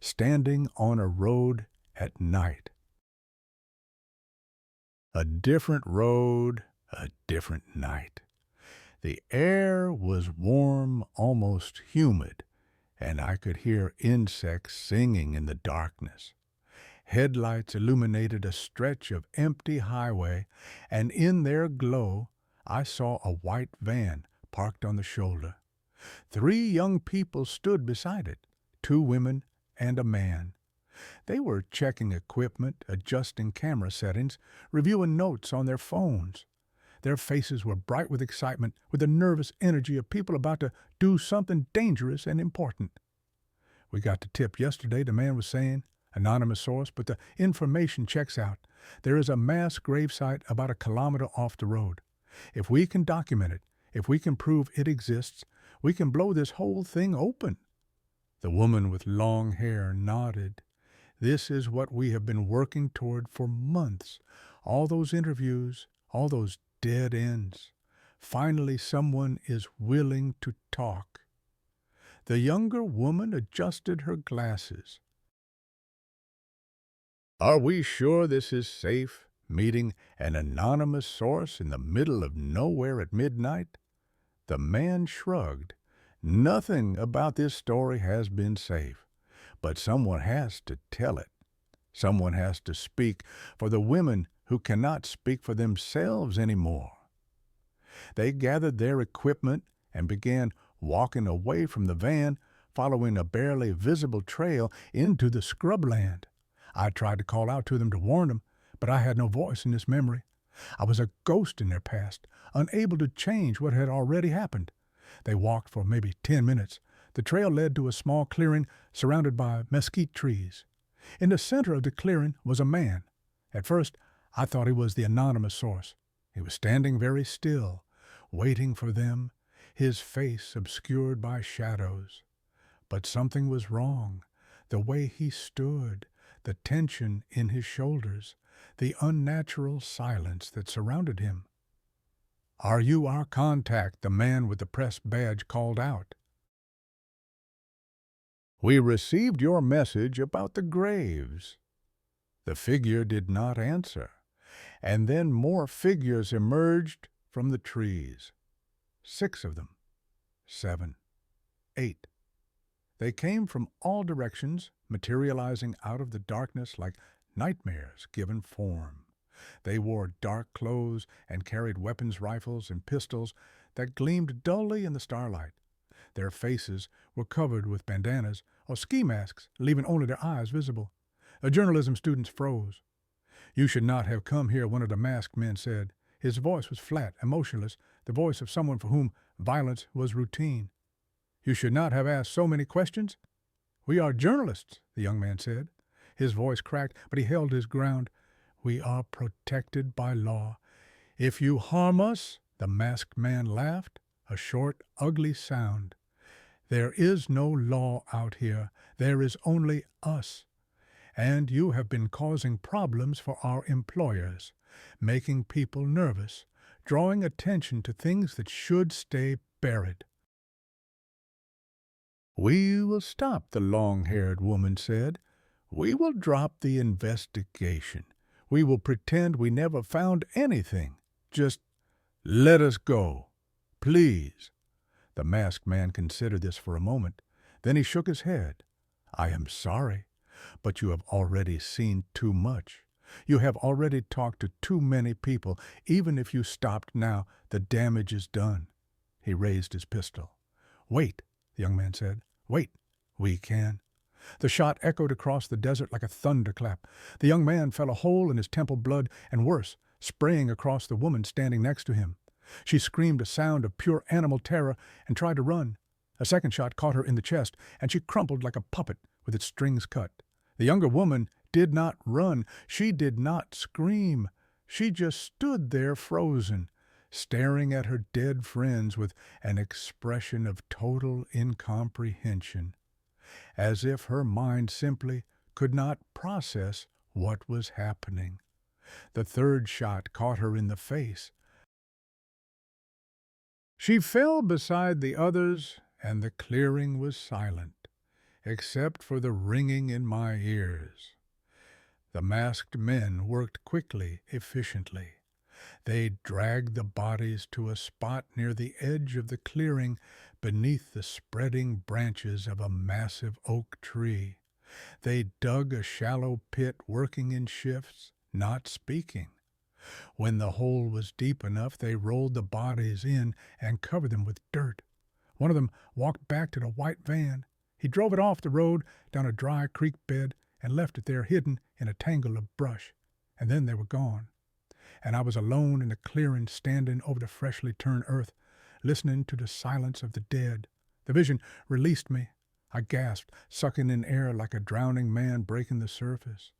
standing on a road at night. A different road, a different night. The air was warm, almost humid, and I could hear insects singing in the darkness. Headlights illuminated a stretch of empty highway, and in their glow I saw a white van parked on the shoulder. 3 young people stood beside it, 2 women and a man. They were checking equipment, adjusting camera settings, reviewing notes on their phones. Their faces were bright with excitement, with the nervous energy of people about to do something dangerous and important. "We got the tip yesterday," the man was saying. "Anonymous source, but the information checks out. There is a mass gravesite about a kilometer off the road. If we can document it, if we can prove it exists, we can blow this whole thing open." The woman with long hair nodded. "This is what we have been working toward for months. All those interviews, all those dead ends. Finally, someone is willing to talk." The younger woman adjusted her glasses. "Are we sure this is safe, meeting an anonymous source in the middle of nowhere at midnight?" The man shrugged. "Nothing about this story has been safe, but someone has to tell it. Someone has to speak for the women who cannot speak for themselves anymore." They gathered their equipment and began walking away from the van, following a barely visible trail into the scrubland. I tried to call out to them to warn them, but I had no voice in this memory. I was a ghost in their past, unable to change what had already happened. They walked for maybe 10 minutes. The trail led to a small clearing surrounded by mesquite trees. In the center of the clearing was a man. At first, I thought he was the anonymous source. He was standing very still, waiting for them, his face obscured by shadows. But something was wrong. The way he stood, the tension in his shoulders, the unnatural silence that surrounded him. "Are you our contact?" the man with the press badge called out. "We received your message about the graves." The figure did not answer, and then more figures emerged from the trees. 6 of them, 7, 8. They came from all directions, materializing out of the darkness like nightmares given form. They wore dark clothes and carried weapons, rifles, and pistols that gleamed dully in the starlight. Their faces were covered with bandanas or ski masks, leaving only their eyes visible. The journalism students froze. "You should not have come here," one of the masked men said. His voice was flat, emotionless, the voice of someone for whom violence was routine. "You should not have asked so many questions." "We are journalists," the young man said. His voice cracked, but he held his ground. "We are protected by law. If you harm us," the masked man laughed, a short, ugly sound. "There is no law out here. There is only us. And you have been causing problems for our employers, making people nervous, drawing attention to things that should stay buried." "We will stop," the long-haired woman said. "We will drop the investigation. We will pretend we never found anything. Just let us go, please." The masked man considered this for a moment. Then he shook his head. "I am sorry, but you have already seen too much. You have already talked to too many people. Even if you stopped now, the damage is done." He raised his pistol. "Wait," the young man said. "Wait. We can." The shot echoed across the desert like a thunderclap. The young man felt a hole in his temple blood, and worse, spraying across the woman standing next to him. She screamed a sound of pure animal terror and tried to run. A second shot caught her in the chest, and she crumpled like a puppet with its strings cut. The younger woman did not run. She did not scream. She just stood there frozen, staring at her dead friends with an expression of total incomprehension, as if her mind simply could not process what was happening. The third shot caught her in the face. She fell beside the others, and the clearing was silent, except for the ringing in my ears. The masked men worked quickly, efficiently. They dragged the bodies to a spot near the edge of the clearing beneath the spreading branches of a massive oak tree. They dug a shallow pit, working in shifts, not speaking. When the hole was deep enough, they rolled the bodies in and covered them with dirt. One of them walked back to the white van. He drove it off the road, down a dry creek bed, and left it there hidden in a tangle of brush. And then they were gone. And I was alone in the clearing, standing over the freshly turned earth, listening to the silence of the dead. The vision released me. I gasped, sucking in air like a drowning man breaking the surface.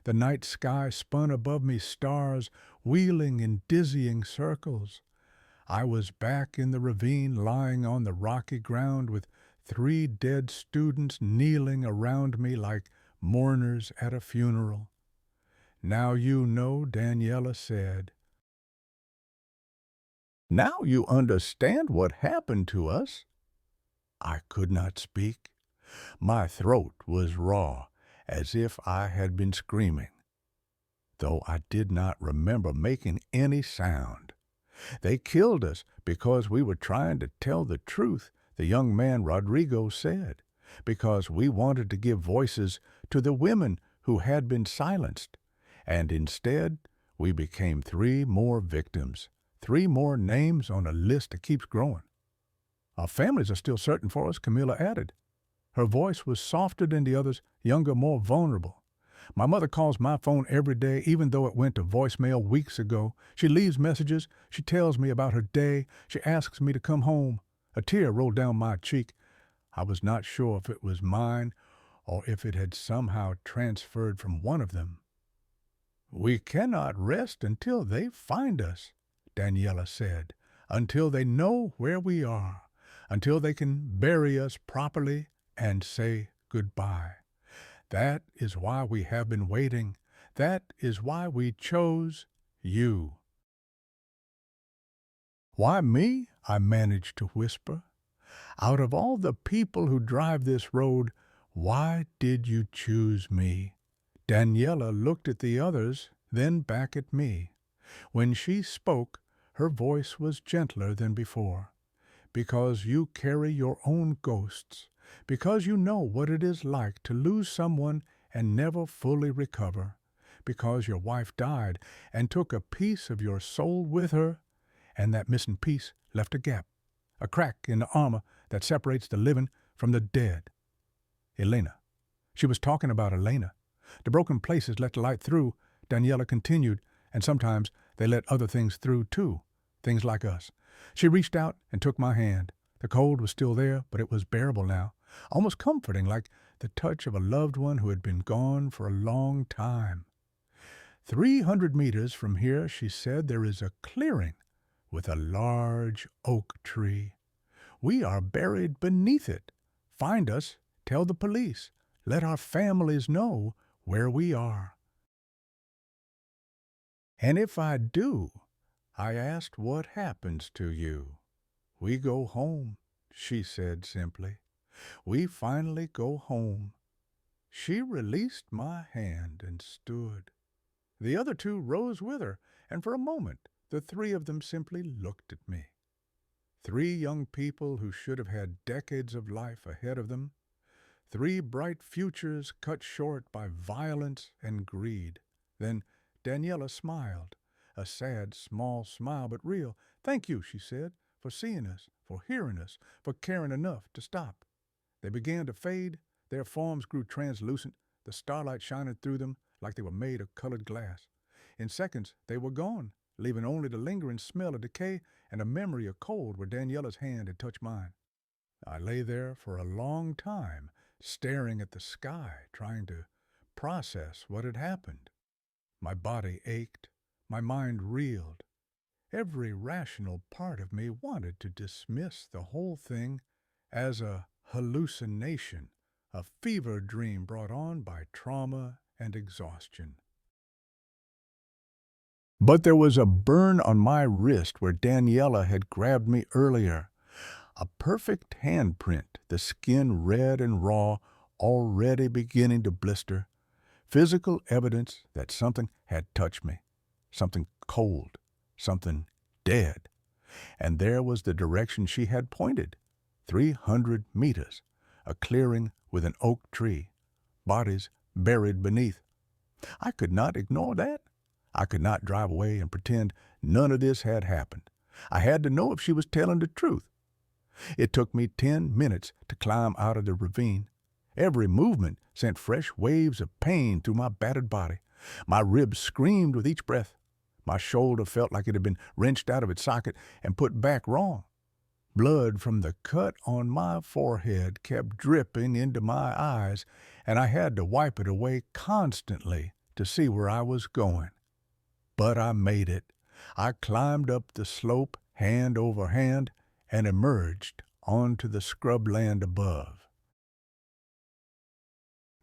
The night sky spun above me, stars wheeling in dizzying circles. I was back in the ravine, lying on the rocky ground with 3 dead students kneeling around me like mourners at a funeral. "Now you know," Daniela said. "Now you understand what happened to us." I could not speak. My throat was raw, as if I had been screaming, though I did not remember making any sound. "They killed us because we were trying to tell the truth," the young man Rodrigo said, "because we wanted to give voices to the women who had been silenced. And instead, we became 3 more victims, 3 more names on a list that keeps growing. Our families are still searching for us," Camilla added. Her voice was softer than the others, younger, more vulnerable. "My mother calls my phone every day, even though it went to voicemail weeks ago. She leaves messages. She tells me about her day. She asks me to come home." A tear rolled down my cheek. I was not sure if it was mine or if it had somehow transferred from one of them. "We cannot rest until they find us," Daniela said, "until they know where we are, until they can bury us properly and say goodbye. That is why we have been waiting. That is why we chose you." "Why me?" I managed to whisper. "Out of all the people who drive this road, why did you choose me?" Daniela looked at the others, then back at me. When she spoke, her voice was gentler than before. "Because you carry your own ghosts. Because you know what it is like to lose someone and never fully recover. Because your wife died and took a piece of your soul with her, and that missing piece left a gap, a crack in the armor that separates the living from the dead." Elena. She was talking about Elena. "The broken places let the light through," Daniela continued, "and sometimes they let other things through too, things like us." She reached out and took my hand. The cold was still there, but it was bearable now, almost comforting, like the touch of a loved one who had been gone for a long time. 300 meters from here," she said, "there is a clearing with a large oak tree. We are buried beneath it. Find us, tell the police, let our families know where we are." "And if I do," I asked, "what happens to you?" "We go home," she said simply. "We finally go home." She released my hand and stood. The other 2 rose with her, and for a moment the 3 of them simply looked at me. 3 young people who should have had decades of life ahead of them. 3 bright futures cut short by violence and greed. Then Daniela smiled, a sad, small smile, but real. "Thank you," she said, "for seeing us, for hearing us, for caring enough to stop." They began to fade. Their forms grew translucent, the starlight shining through them like they were made of colored glass. In seconds, they were gone, leaving only the lingering smell of decay and a memory of cold where Daniela's hand had touched mine. I lay there for a long time, staring at the sky, trying to process what had happened. My body ached. My mind reeled. Every rational part of me wanted to dismiss the whole thing as a hallucination, a fever dream brought on by trauma and exhaustion. But there was a burn on my wrist where Daniela had grabbed me earlier. A perfect handprint, the skin red and raw, already beginning to blister. Physical evidence that something had touched me. Something cold. Something dead. And there was the direction she had pointed. 300 meters. A clearing with an oak tree. Bodies buried beneath. I could not ignore that. I could not drive away and pretend none of this had happened. I had to know if she was telling the truth. It took me 10 minutes to climb out of the ravine. Every movement sent fresh waves of pain through my battered body. My ribs screamed with each breath. My shoulder felt like it had been wrenched out of its socket and put back wrong. Blood from the cut on my forehead kept dripping into my eyes, and I had to wipe it away constantly to see where I was going. But I made it. I climbed up the slope, hand over hand, and emerged onto the scrubland above.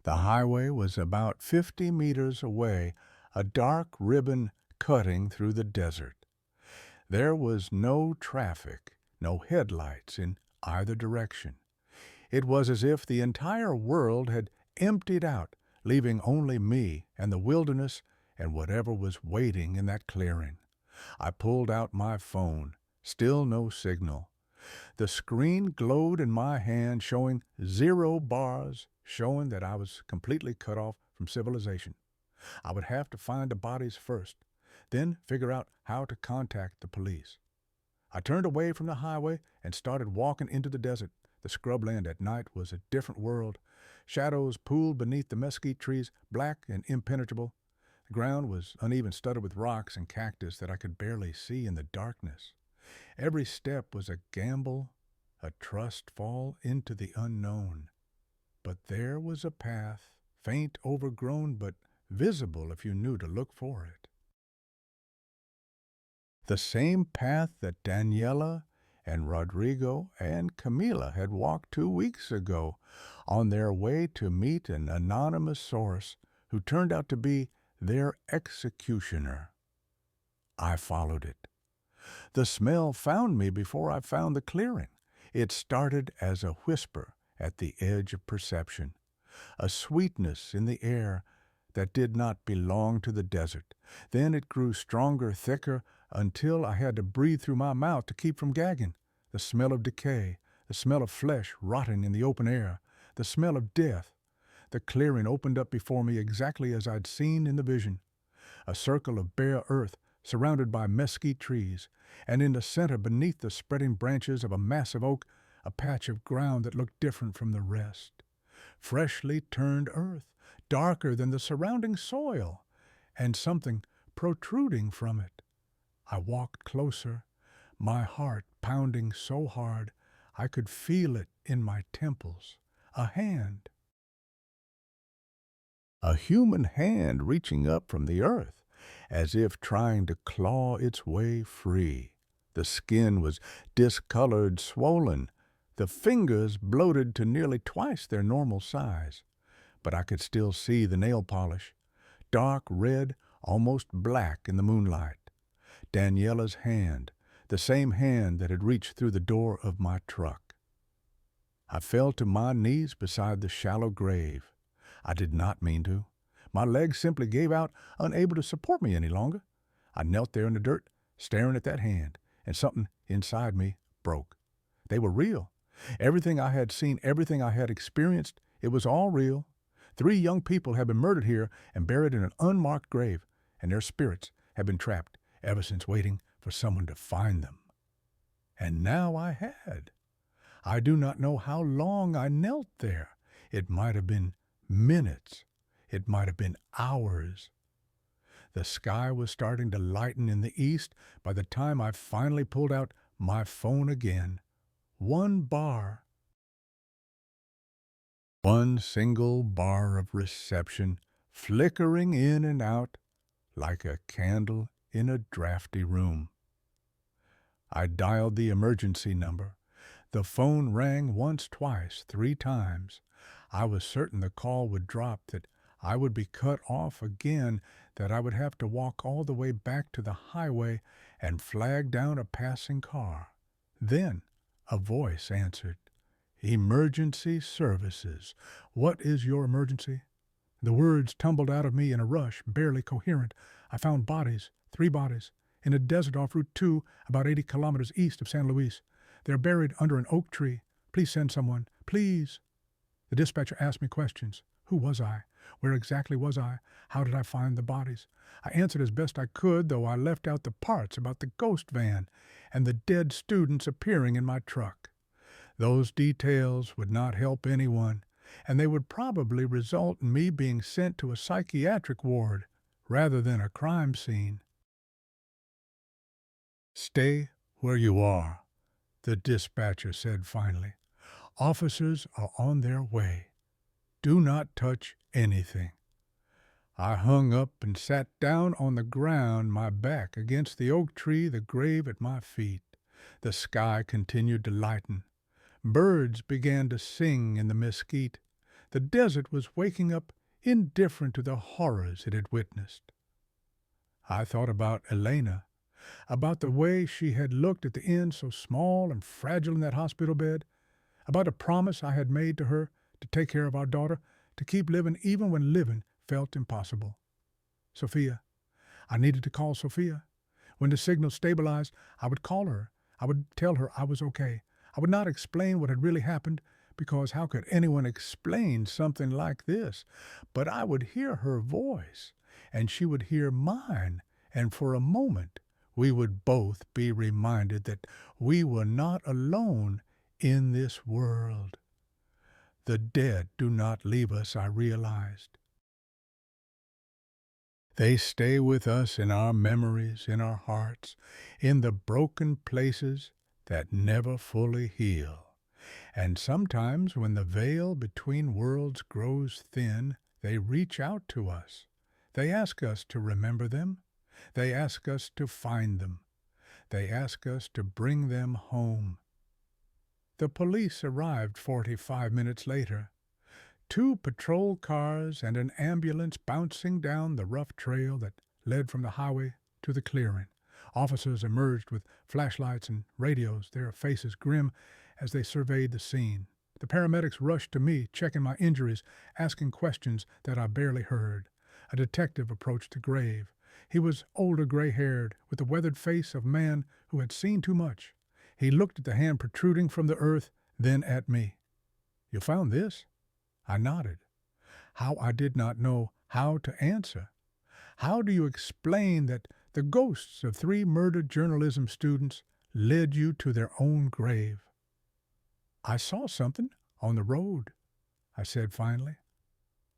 The highway was about 50 meters away, a dark ribbon cutting through the desert. There was no traffic, no headlights in either direction. It was as if the entire world had emptied out, leaving only me and the wilderness and whatever was waiting in that clearing. I pulled out my phone. Still no signal. The screen glowed in my hand, showing 0 bars, showing that I was completely cut off from civilization. I would have to find the bodies first, then figure out how to contact the police. I turned away from the highway and started walking into the desert. The scrubland at night was a different world. Shadows pooled beneath the mesquite trees, black and impenetrable. The ground was uneven, studded with rocks and cactus that I could barely see in the darkness. Every step was a gamble, a trust fall into the unknown. But there was a path, faint, overgrown, but visible if you knew to look for it. The same path that Daniela and Rodrigo and Camila had walked 2 weeks ago on their way to meet an anonymous source who turned out to be their executioner. I followed it. The smell found me before I found the clearing. It started as a whisper at the edge of perception, a sweetness in the air that did not belong to the desert. Then it grew stronger, thicker, until I had to breathe through my mouth to keep from gagging. The smell of decay, the smell of flesh rotting in the open air, the smell of death. The clearing opened up before me exactly as I'd seen in the vision. A circle of bare earth surrounded by mesquite trees, and in the center, beneath the spreading branches of a massive oak, a patch of ground that looked different from the rest. Freshly turned earth, darker than the surrounding soil, and something protruding from it. I walked closer, my heart pounding so hard I could feel it in my temples. A hand. A human hand reaching up from the earth, as if trying to claw its way free. The skin was discolored, swollen, the fingers bloated to nearly twice their normal size. But I could still see the nail polish, dark red, almost black in the moonlight. Daniela's hand, the same hand that had reached through the door of my truck. I fell to my knees beside the shallow grave. I did not mean to. My legs simply gave out, unable to support me any longer. I knelt there in the dirt, staring at that hand, and something inside me broke. They were real. Everything I had seen, everything I had experienced, it was all real. 3 young people had been murdered here and buried in an unmarked grave, and their spirits had been trapped ever since, waiting for someone to find them. And now I had. I do not know how long I knelt there. It might have been minutes. It might have been hours. The sky was starting to lighten in the east by the time I finally pulled out my phone again. 1 bar. 1 single bar of reception, flickering in and out like a candle in a drafty room. I dialed the emergency number. The phone rang once, twice, 3 times. I was certain the call would drop, that I would be cut off again, that I would have to walk all the way back to the highway and flag down a passing car. Then a voice answered. "Emergency services. What is your emergency?" The words tumbled out of me in a rush, barely coherent. I found bodies, 3 bodies, in a desert off Route 2, about 80 kilometers east of San Luis. They're buried under an oak tree. Please send someone. Please. The dispatcher asked me questions. Who was I? Where exactly was I? How did I find the bodies? I answered as best I could, though I left out the parts about the ghost van and the dead students appearing in my truck. Those details would not help anyone. and they would probably result in me being sent to a psychiatric ward rather than a crime scene. "Stay where you are," the dispatcher said finally. "Officers are on their way. Do not touch anything." I hung up and sat down on the ground, my back against the oak tree, the grave at my feet. The sky continued to lighten. Birds began to sing in the mesquite. The desert was waking up indifferent to the horrors it had witnessed. I thought about Elena, about the way she had looked at the end so small and fragile in that hospital bed, about a promise I had made to her to take care of our daughter, to keep living even when living felt impossible. Sophia. I needed to call Sophia. When the signal stabilized, I would call her. I would tell her I was okay. I would not explain what had really happened, because how could anyone explain something like this? But I would hear her voice, and she would hear mine, and for a moment we would both be reminded that we were not alone in this world. The dead do not leave us, I realized. They stay with us in our memories, in our hearts, in the broken places that never fully heal. And sometimes when the veil between worlds grows thin, they reach out to us. They ask us to remember them. They ask us to find them. They ask us to bring them home. The police arrived 45 minutes later. 2 patrol cars and an ambulance bouncing down the rough trail that led from the highway to the clearing. Officers emerged with flashlights and radios, their faces grim as they surveyed the scene. The paramedics rushed to me, checking my injuries, asking questions that I barely heard. A detective approached the grave. He was older, gray-haired, with the weathered face of a man who had seen too much. He looked at the hand protruding from the earth, then at me. "You found this?" I nodded. How I did not know how to answer. How do you explain that the ghosts of 3 murdered journalism students led you to their own grave? "I saw something on the road," I said finally.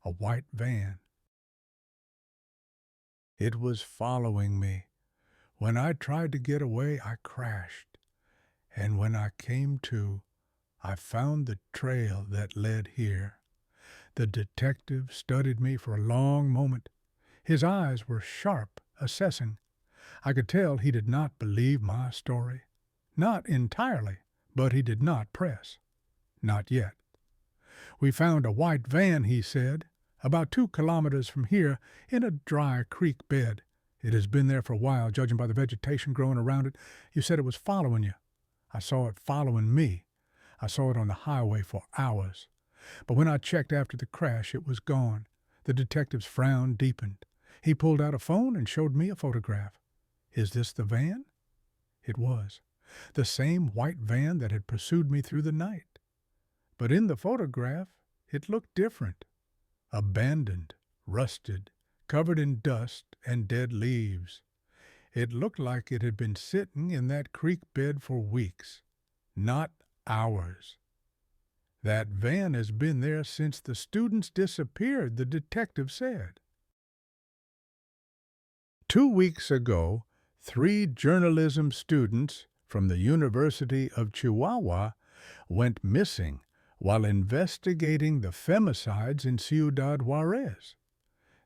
"A white van. It was following me. When I tried to get away, I crashed. And when I came to, I found the trail that led here." The detective studied me for a long moment. His eyes were sharp, assessing. I could tell he did not believe my story. Not entirely, but he did not press. Not yet. "We found a white van," he said, "about 2 kilometers from here, in a dry creek bed. It has been there for a while, judging by the vegetation growing around it. You said it was following you. I saw it following me. I saw it on the highway for hours. But when I checked after the crash, it was gone." The detective's frown deepened. He pulled out a phone and showed me a photograph. "Is this the van?" It was. The same white van that had pursued me through the night. But in the photograph, it looked different. Abandoned, rusted, covered in dust and dead leaves. It looked like it had been sitting in that creek bed for weeks, not hours. "That van has been there since the students disappeared," the detective said. 2 weeks ago, 3 journalism students from the University of Chihuahua went missing while investigating the femicides in Ciudad Juarez.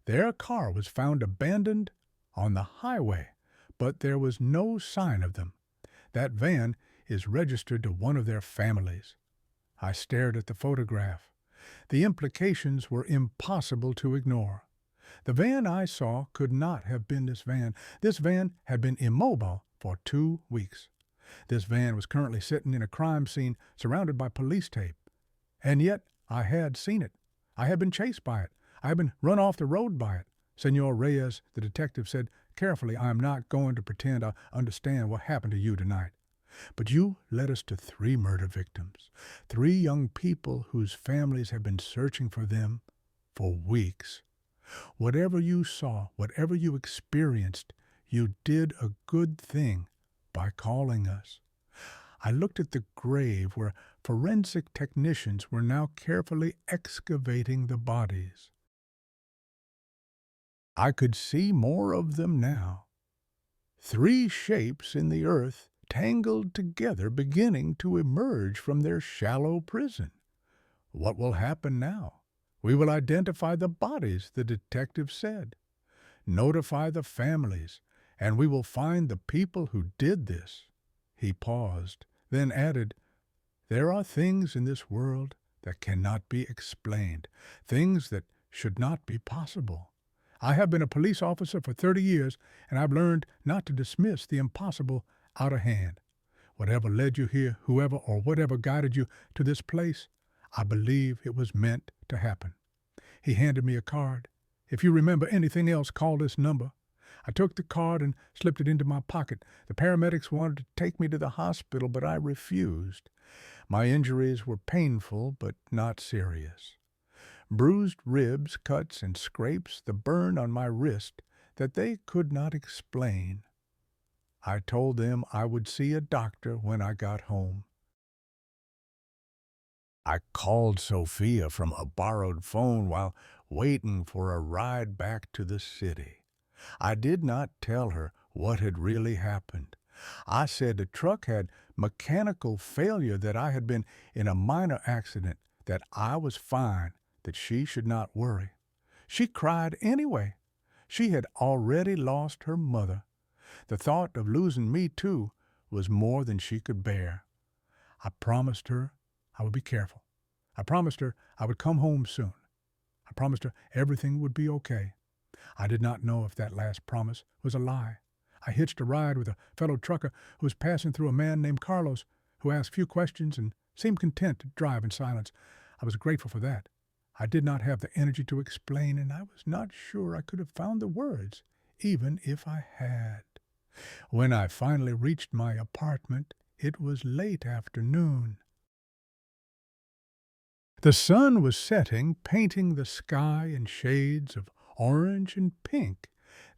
Their car was found abandoned on the highway, but there was no sign of them. That van is registered to one of their families. I stared at the photograph. The implications were impossible to ignore. The van I saw could not have been this van. This van had been immobile for 2 weeks. This van was currently sitting in a crime scene surrounded by police tape. And yet I had seen it. I had been chased by it. I had been run off the road by it. "Senor Reyes," the detective said, "carefully, I am not going to pretend I understand what happened to you tonight. But you led us to 3 murder victims, 3 young people whose families have been searching for them for weeks. Whatever you saw, whatever you experienced, you did a good thing by calling us." I looked at the grave where forensic technicians were now carefully excavating the bodies. I could see more of them now. 3 shapes in the earth tangled together, beginning to emerge from their shallow prison. What will happen now? We will identify the bodies, the detective said. Notify the families, and we will find the people who did this. He paused, then added, "There are things in this world that cannot be explained, things that should not be possible. I have been a police officer for 30 years, and I've learned not to dismiss the impossible out of hand. Whatever led you here, whoever or whatever guided you to this place, I believe it was meant to happen." He handed me a card. "If you remember anything else, call this number." I took the card and slipped it into my pocket. The paramedics wanted to take me to the hospital, but I refused. My injuries were painful, but not serious. Bruised ribs, cuts, and scrapes, the burn on my wrist that they could not explain. I told them I would see a doctor when I got home. I called Sophia from a borrowed phone while waiting for a ride back to the city. I did not tell her what had really happened. I said the truck had mechanical failure, that I had been in a minor accident, that I was fine, that she should not worry. She cried anyway. She had already lost her mother. The thought of losing me, too, was more than she could bear. I promised her I would be careful. I promised her I would come home soon. I promised her everything would be okay. I did not know if that last promise was a lie. I hitched a ride with a fellow trucker who was passing through a man named Carlos, who asked few questions and seemed content to drive in silence. I was grateful for that. I did not have the energy to explain, and I was not sure I could have found the words, even if I had. When I finally reached my apartment, it was late afternoon. The sun was setting, painting the sky in shades of orange and pink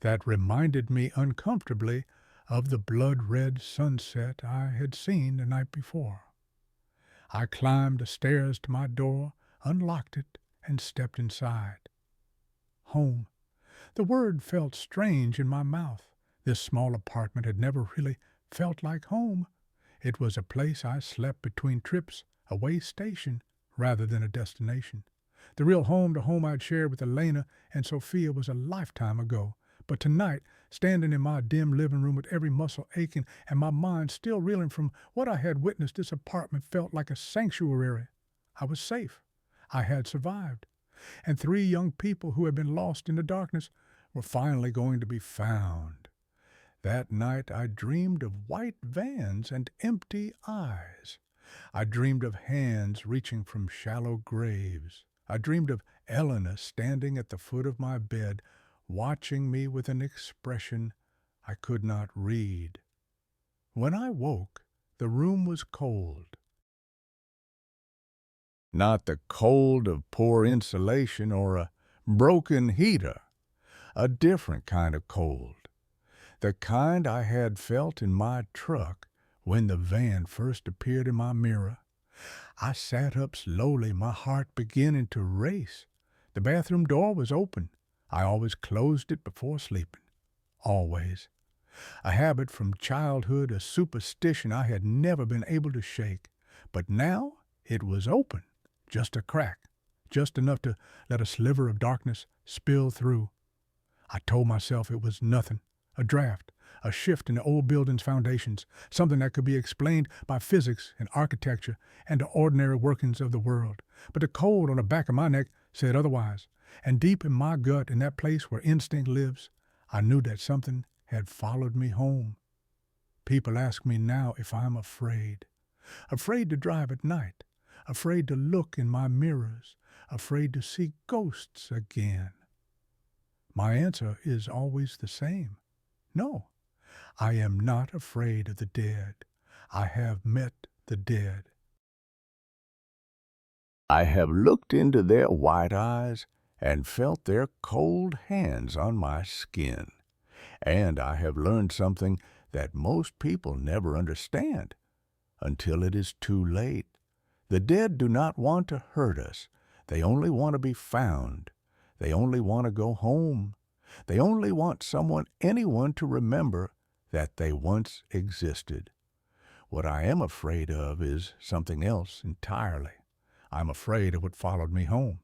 that reminded me uncomfortably of the blood-red sunset I had seen the night before. I climbed the stairs to my door, unlocked it, and stepped inside. Home. The word felt strange in my mouth. This small apartment had never really felt like home. It was a place I slept between trips, a way station, rather than a destination. The real home-to-home I'd shared with Elena and Sophia was a lifetime ago. But tonight, standing in my dim living room with every muscle aching and my mind still reeling from what I had witnessed, this apartment felt like a sanctuary. I was safe. I had survived. And 3 young people who had been lost in the darkness were finally going to be found. That night I dreamed of white vans and empty eyes. I dreamed of hands reaching from shallow graves. I dreamed of Elena standing at the foot of my bed, watching me with an expression I could not read. When I woke, the room was cold. Not the cold of poor insulation or a broken heater, a different kind of cold. The kind I had felt in my truck when the van first appeared in my mirror. I sat up slowly, my heart beginning to race. The bathroom door was open. I always closed it before sleeping. Always. A habit from childhood, a superstition I had never been able to shake. But now it was open, just a crack, just enough to let a sliver of darkness spill through. I told myself it was nothing, a draft, a shift in the old building's foundations, something that could be explained by physics and architecture and the ordinary workings of the world. But the cold on the back of my neck said otherwise, and deep in my gut, in that place where instinct lives, I knew that something had followed me home. People ask me now if I'm afraid. Afraid to drive at night, afraid to look in my mirrors, afraid to see ghosts again. My answer is always the same. No, I am not afraid of the dead. I have met the dead. I have looked into their white eyes and felt their cold hands on my skin. And I have learned something that most people never understand until it is too late. The dead do not want to hurt us. They only want to be found. They only want to go home. They only want anyone to remember that they once existed. What I am afraid of is something else entirely. I'm afraid of what followed me home.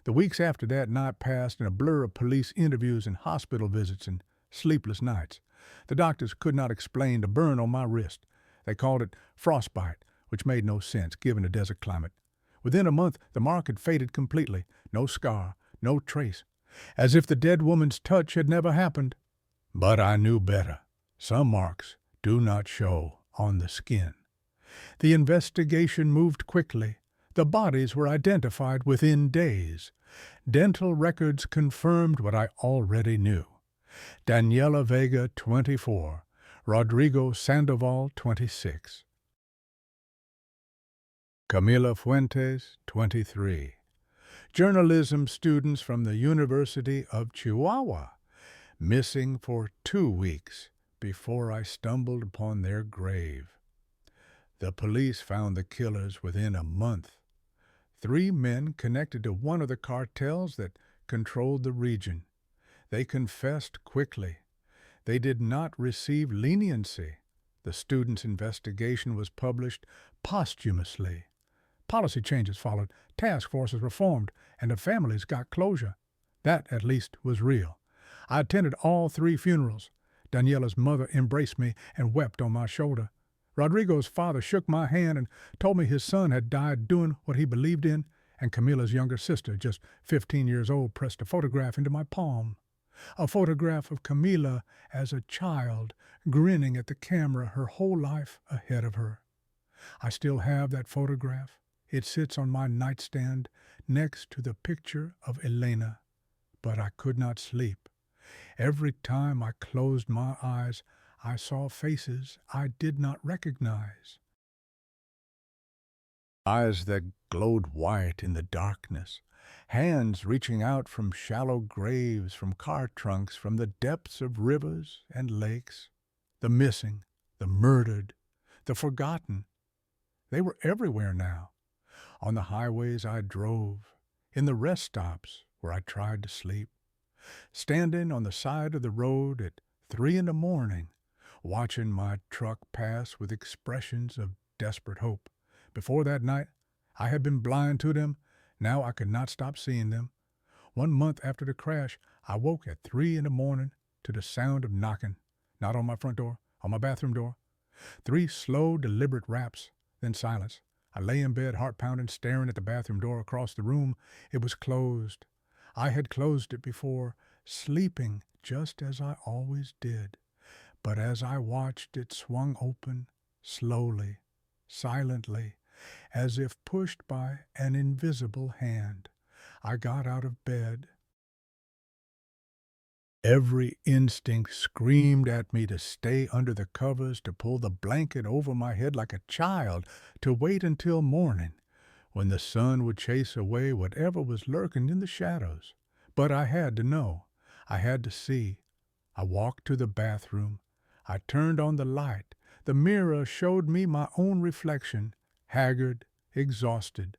The weeks after that night passed in a blur of police interviews and hospital visits and sleepless nights. The doctors could not explain the burn on my wrist. They called it frostbite, which made no sense given the desert climate. Within a month, the mark had faded completely. No scar, no trace. As if the dead woman's touch had never happened. But I knew better. Some marks do not show on the skin. The investigation moved quickly. The bodies were identified within days. Dental records confirmed what I already knew. Daniela Vega, 24. Rodrigo Sandoval, 26. Camila Fuentes, 23. Journalism students from the University of Chihuahua, missing for 2 weeks before I stumbled upon their grave. The police found the killers within a month. 3 men connected to one of the cartels that controlled the region. They confessed quickly. They did not receive leniency. The students' investigation was published posthumously. Policy changes followed, task forces were formed, and the families got closure. That, at least, was real. I attended all 3 funerals. Daniela's mother embraced me and wept on my shoulder. Rodrigo's father shook my hand and told me his son had died doing what he believed in, and Camila's younger sister, just 15 years old, pressed a photograph into my palm. A photograph of Camila as a child, grinning at the camera, her whole life ahead of her. I still have that photograph. It sits on my nightstand next to the picture of Elena. But I could not sleep. Every time I closed my eyes, I saw faces I did not recognize. Eyes that glowed white in the darkness, hands reaching out from shallow graves, from car trunks, from the depths of rivers and lakes. The missing, the murdered, the forgotten. They were everywhere now. On the highways I drove, in the rest stops where I tried to sleep, standing on the side of the road at 3 a.m, watching my truck pass with expressions of desperate hope. Before that night, I had been blind to them. Now I could not stop seeing them. 1 month after the crash, I woke at 3 a.m. to the sound of knocking, not on my front door, on my bathroom door. 3 slow, deliberate raps, then silence. I lay in bed, heart pounding, staring at the bathroom door across the room. It was closed. I had closed it before, sleeping just as I always did. But as I watched, it swung open, slowly, silently, as if pushed by an invisible hand. I got out of bed. Every instinct screamed at me to stay under the covers, to pull the blanket over my head like a child, to wait until morning, when the sun would chase away whatever was lurking in the shadows. But I had to know. I had to see. I walked to the bathroom. I turned on the light. The mirror showed me my own reflection, haggard, exhausted.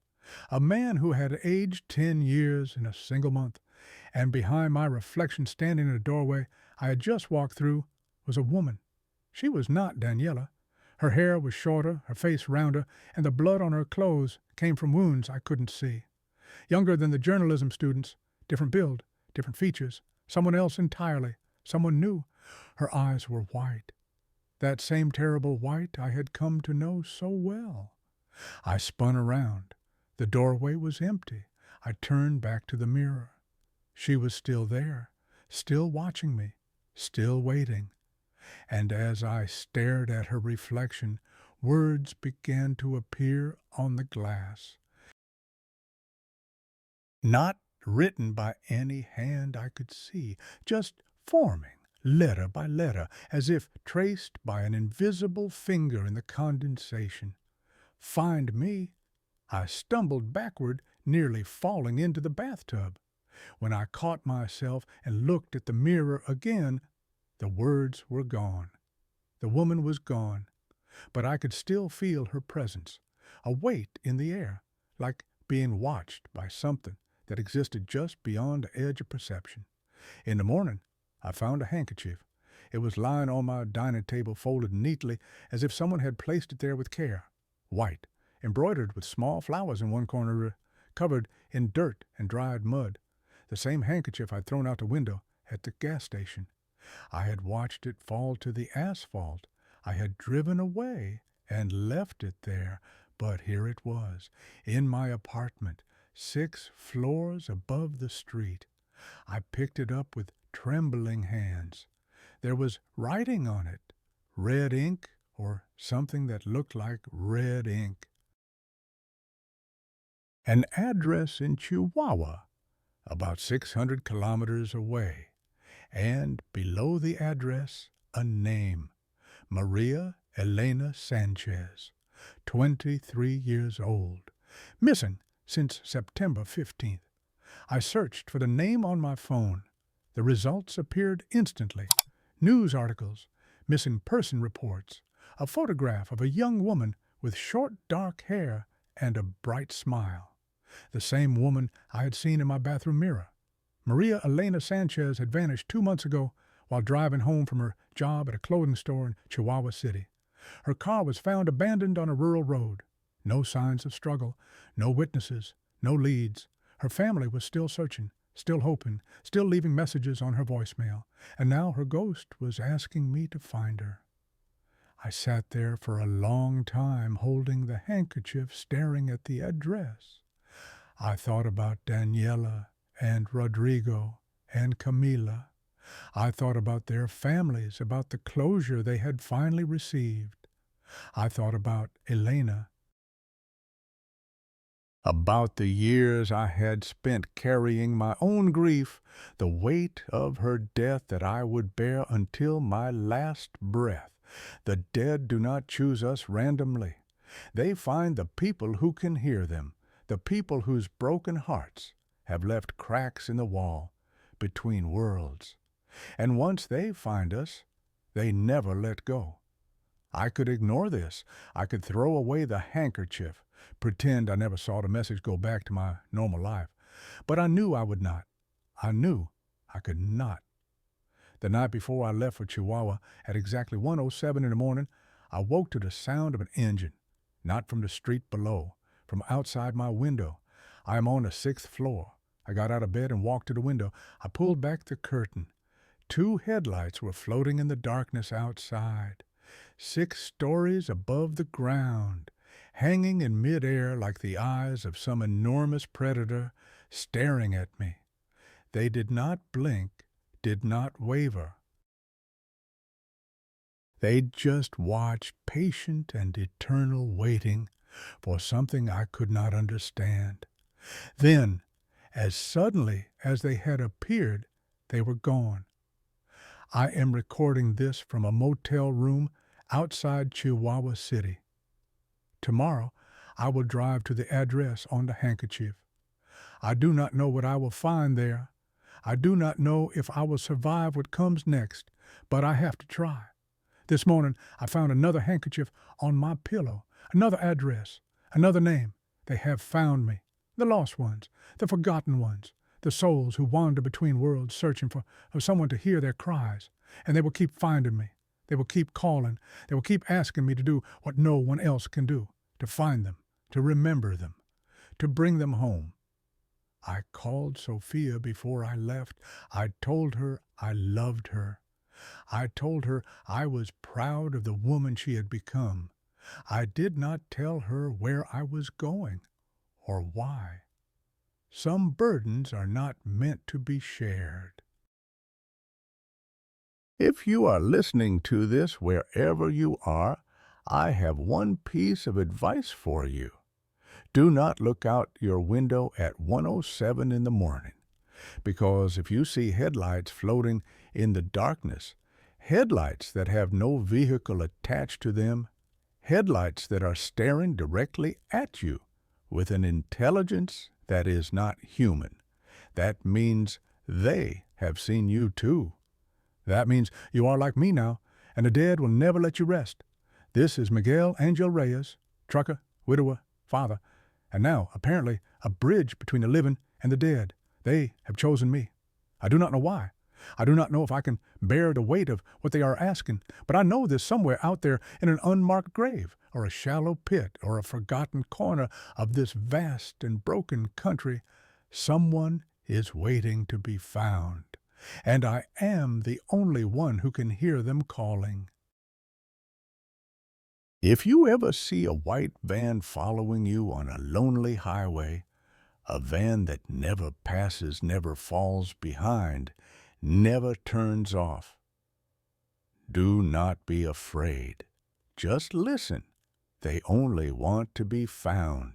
A man who had aged 10 years in a single month. And behind my reflection, standing in a doorway I had just walked through, was a woman. She was not Daniela. Her hair was shorter, her face rounder, and the blood on her clothes came from wounds I couldn't see. Younger than the journalism students, different build, different features, someone else entirely, someone new. Her eyes were white, that same terrible white I had come to know so well. I spun around. The doorway was empty. I turned back to the mirror. She was still there, still watching me, still waiting. And as I stared at her reflection, words began to appear on the glass. Not written by any hand I could see, just forming, letter by letter, as if traced by an invisible finger in the condensation. Find me. I stumbled backward, nearly falling into the bathtub. When I caught myself and looked at the mirror again, the words were gone. The woman was gone, but I could still feel her presence. a weight in the air, like being watched by something that existed just beyond the edge of perception. In the morning, I found a handkerchief. It was lying on my dining table, folded neatly as if someone had placed it there with care. White, embroidered with small flowers in one corner, covered in dirt and dried mud. The same handkerchief I'd thrown out the window at the gas station. I had watched it fall to the asphalt. I had driven away and left it there, but here it was, in my apartment, 6 floors above the street. I picked it up with trembling hands. There was writing on it, red ink or something that looked like red ink. An address in Chihuahua, about 600 kilometers away, and below the address, a name, Maria Elena Sanchez, 23 years old, missing since September 15th. I searched for the name on my phone. The results appeared instantly. News articles, missing person reports, a photograph of a young woman with short dark hair and a bright smile. The same woman I had seen in my bathroom mirror. Maria Elena Sanchez had vanished 2 months ago while driving home from her job at a clothing store in Chihuahua City. Her car was found abandoned on a rural road. No signs of struggle, no witnesses, no leads. Her family was still searching, still hoping, still leaving messages on her voicemail, and now her ghost was asking me to find her. I sat there for a long time holding the handkerchief, staring at the address. I thought about Daniela and Rodrigo and Camila. I thought about their families, about the closure they had finally received. I thought about Elena, about the years I had spent carrying my own grief, the weight of her death that I would bear until my last breath. The dead do not choose us randomly. They find the people who can hear them, the people whose broken hearts have left cracks in the wall between worlds. And once they find us, they never let go. I could ignore this. I could throw away the handkerchief, pretend I never saw the message, go back to my normal life. But I knew I would not. I knew I could not. The night before I left for Chihuahua, at exactly 1:07 in the morning, I woke to the sound of an engine, not from the street below, from outside my window. I am on the 6th floor. I got out of bed and walked to the window. I pulled back the curtain. 2 headlights were floating in the darkness outside, 6 stories above the ground, hanging in midair like the eyes of some enormous predator staring at me. They did not blink, did not waver. They just watched, patient and eternal, waiting for something I could not understand. Then, as suddenly as they had appeared, they were gone. I am recording this from a motel room outside Chihuahua City. Tomorrow, I will drive to the address on the handkerchief. I do not know what I will find there. I do not know if I will survive what comes next, but I have to try. This morning, I found another handkerchief on my pillow, another address, another name. They have found me, the lost ones, the forgotten ones, the souls who wander between worlds searching for someone to hear their cries. And they will keep finding me. They will keep calling. They will keep asking me to do what no one else can do, to find them, to remember them, to bring them home. I called Sophia before I left. I told her I loved her. I told her I was proud of the woman she had become. I did not tell her where I was going or why. Some burdens are not meant to be shared. If you are listening to this wherever you are, I have one piece of advice for you. Do not look out your window at 1:07 in the morning, because if you see headlights floating in the darkness, headlights that have no vehicle attached to them, headlights that are staring directly at you with an intelligence that is not human, that means they have seen you too. That means you are like me now, and the dead will never let you rest. This is Miguel Angel Reyes, trucker widower, father, and now, apparently, a bridge between the living and the dead. They have chosen me. I do not know why. I do not know if I can bear the weight of what they are asking, but I know there's somewhere out there in an unmarked grave, or a shallow pit, or a forgotten corner of this vast and broken country, someone is waiting to be found, and I am the only one who can hear them calling. If you ever see a white van following you on a lonely highway, a van that never passes, never falls behind, never turns off, do not be afraid. Just listen. They only want to be found.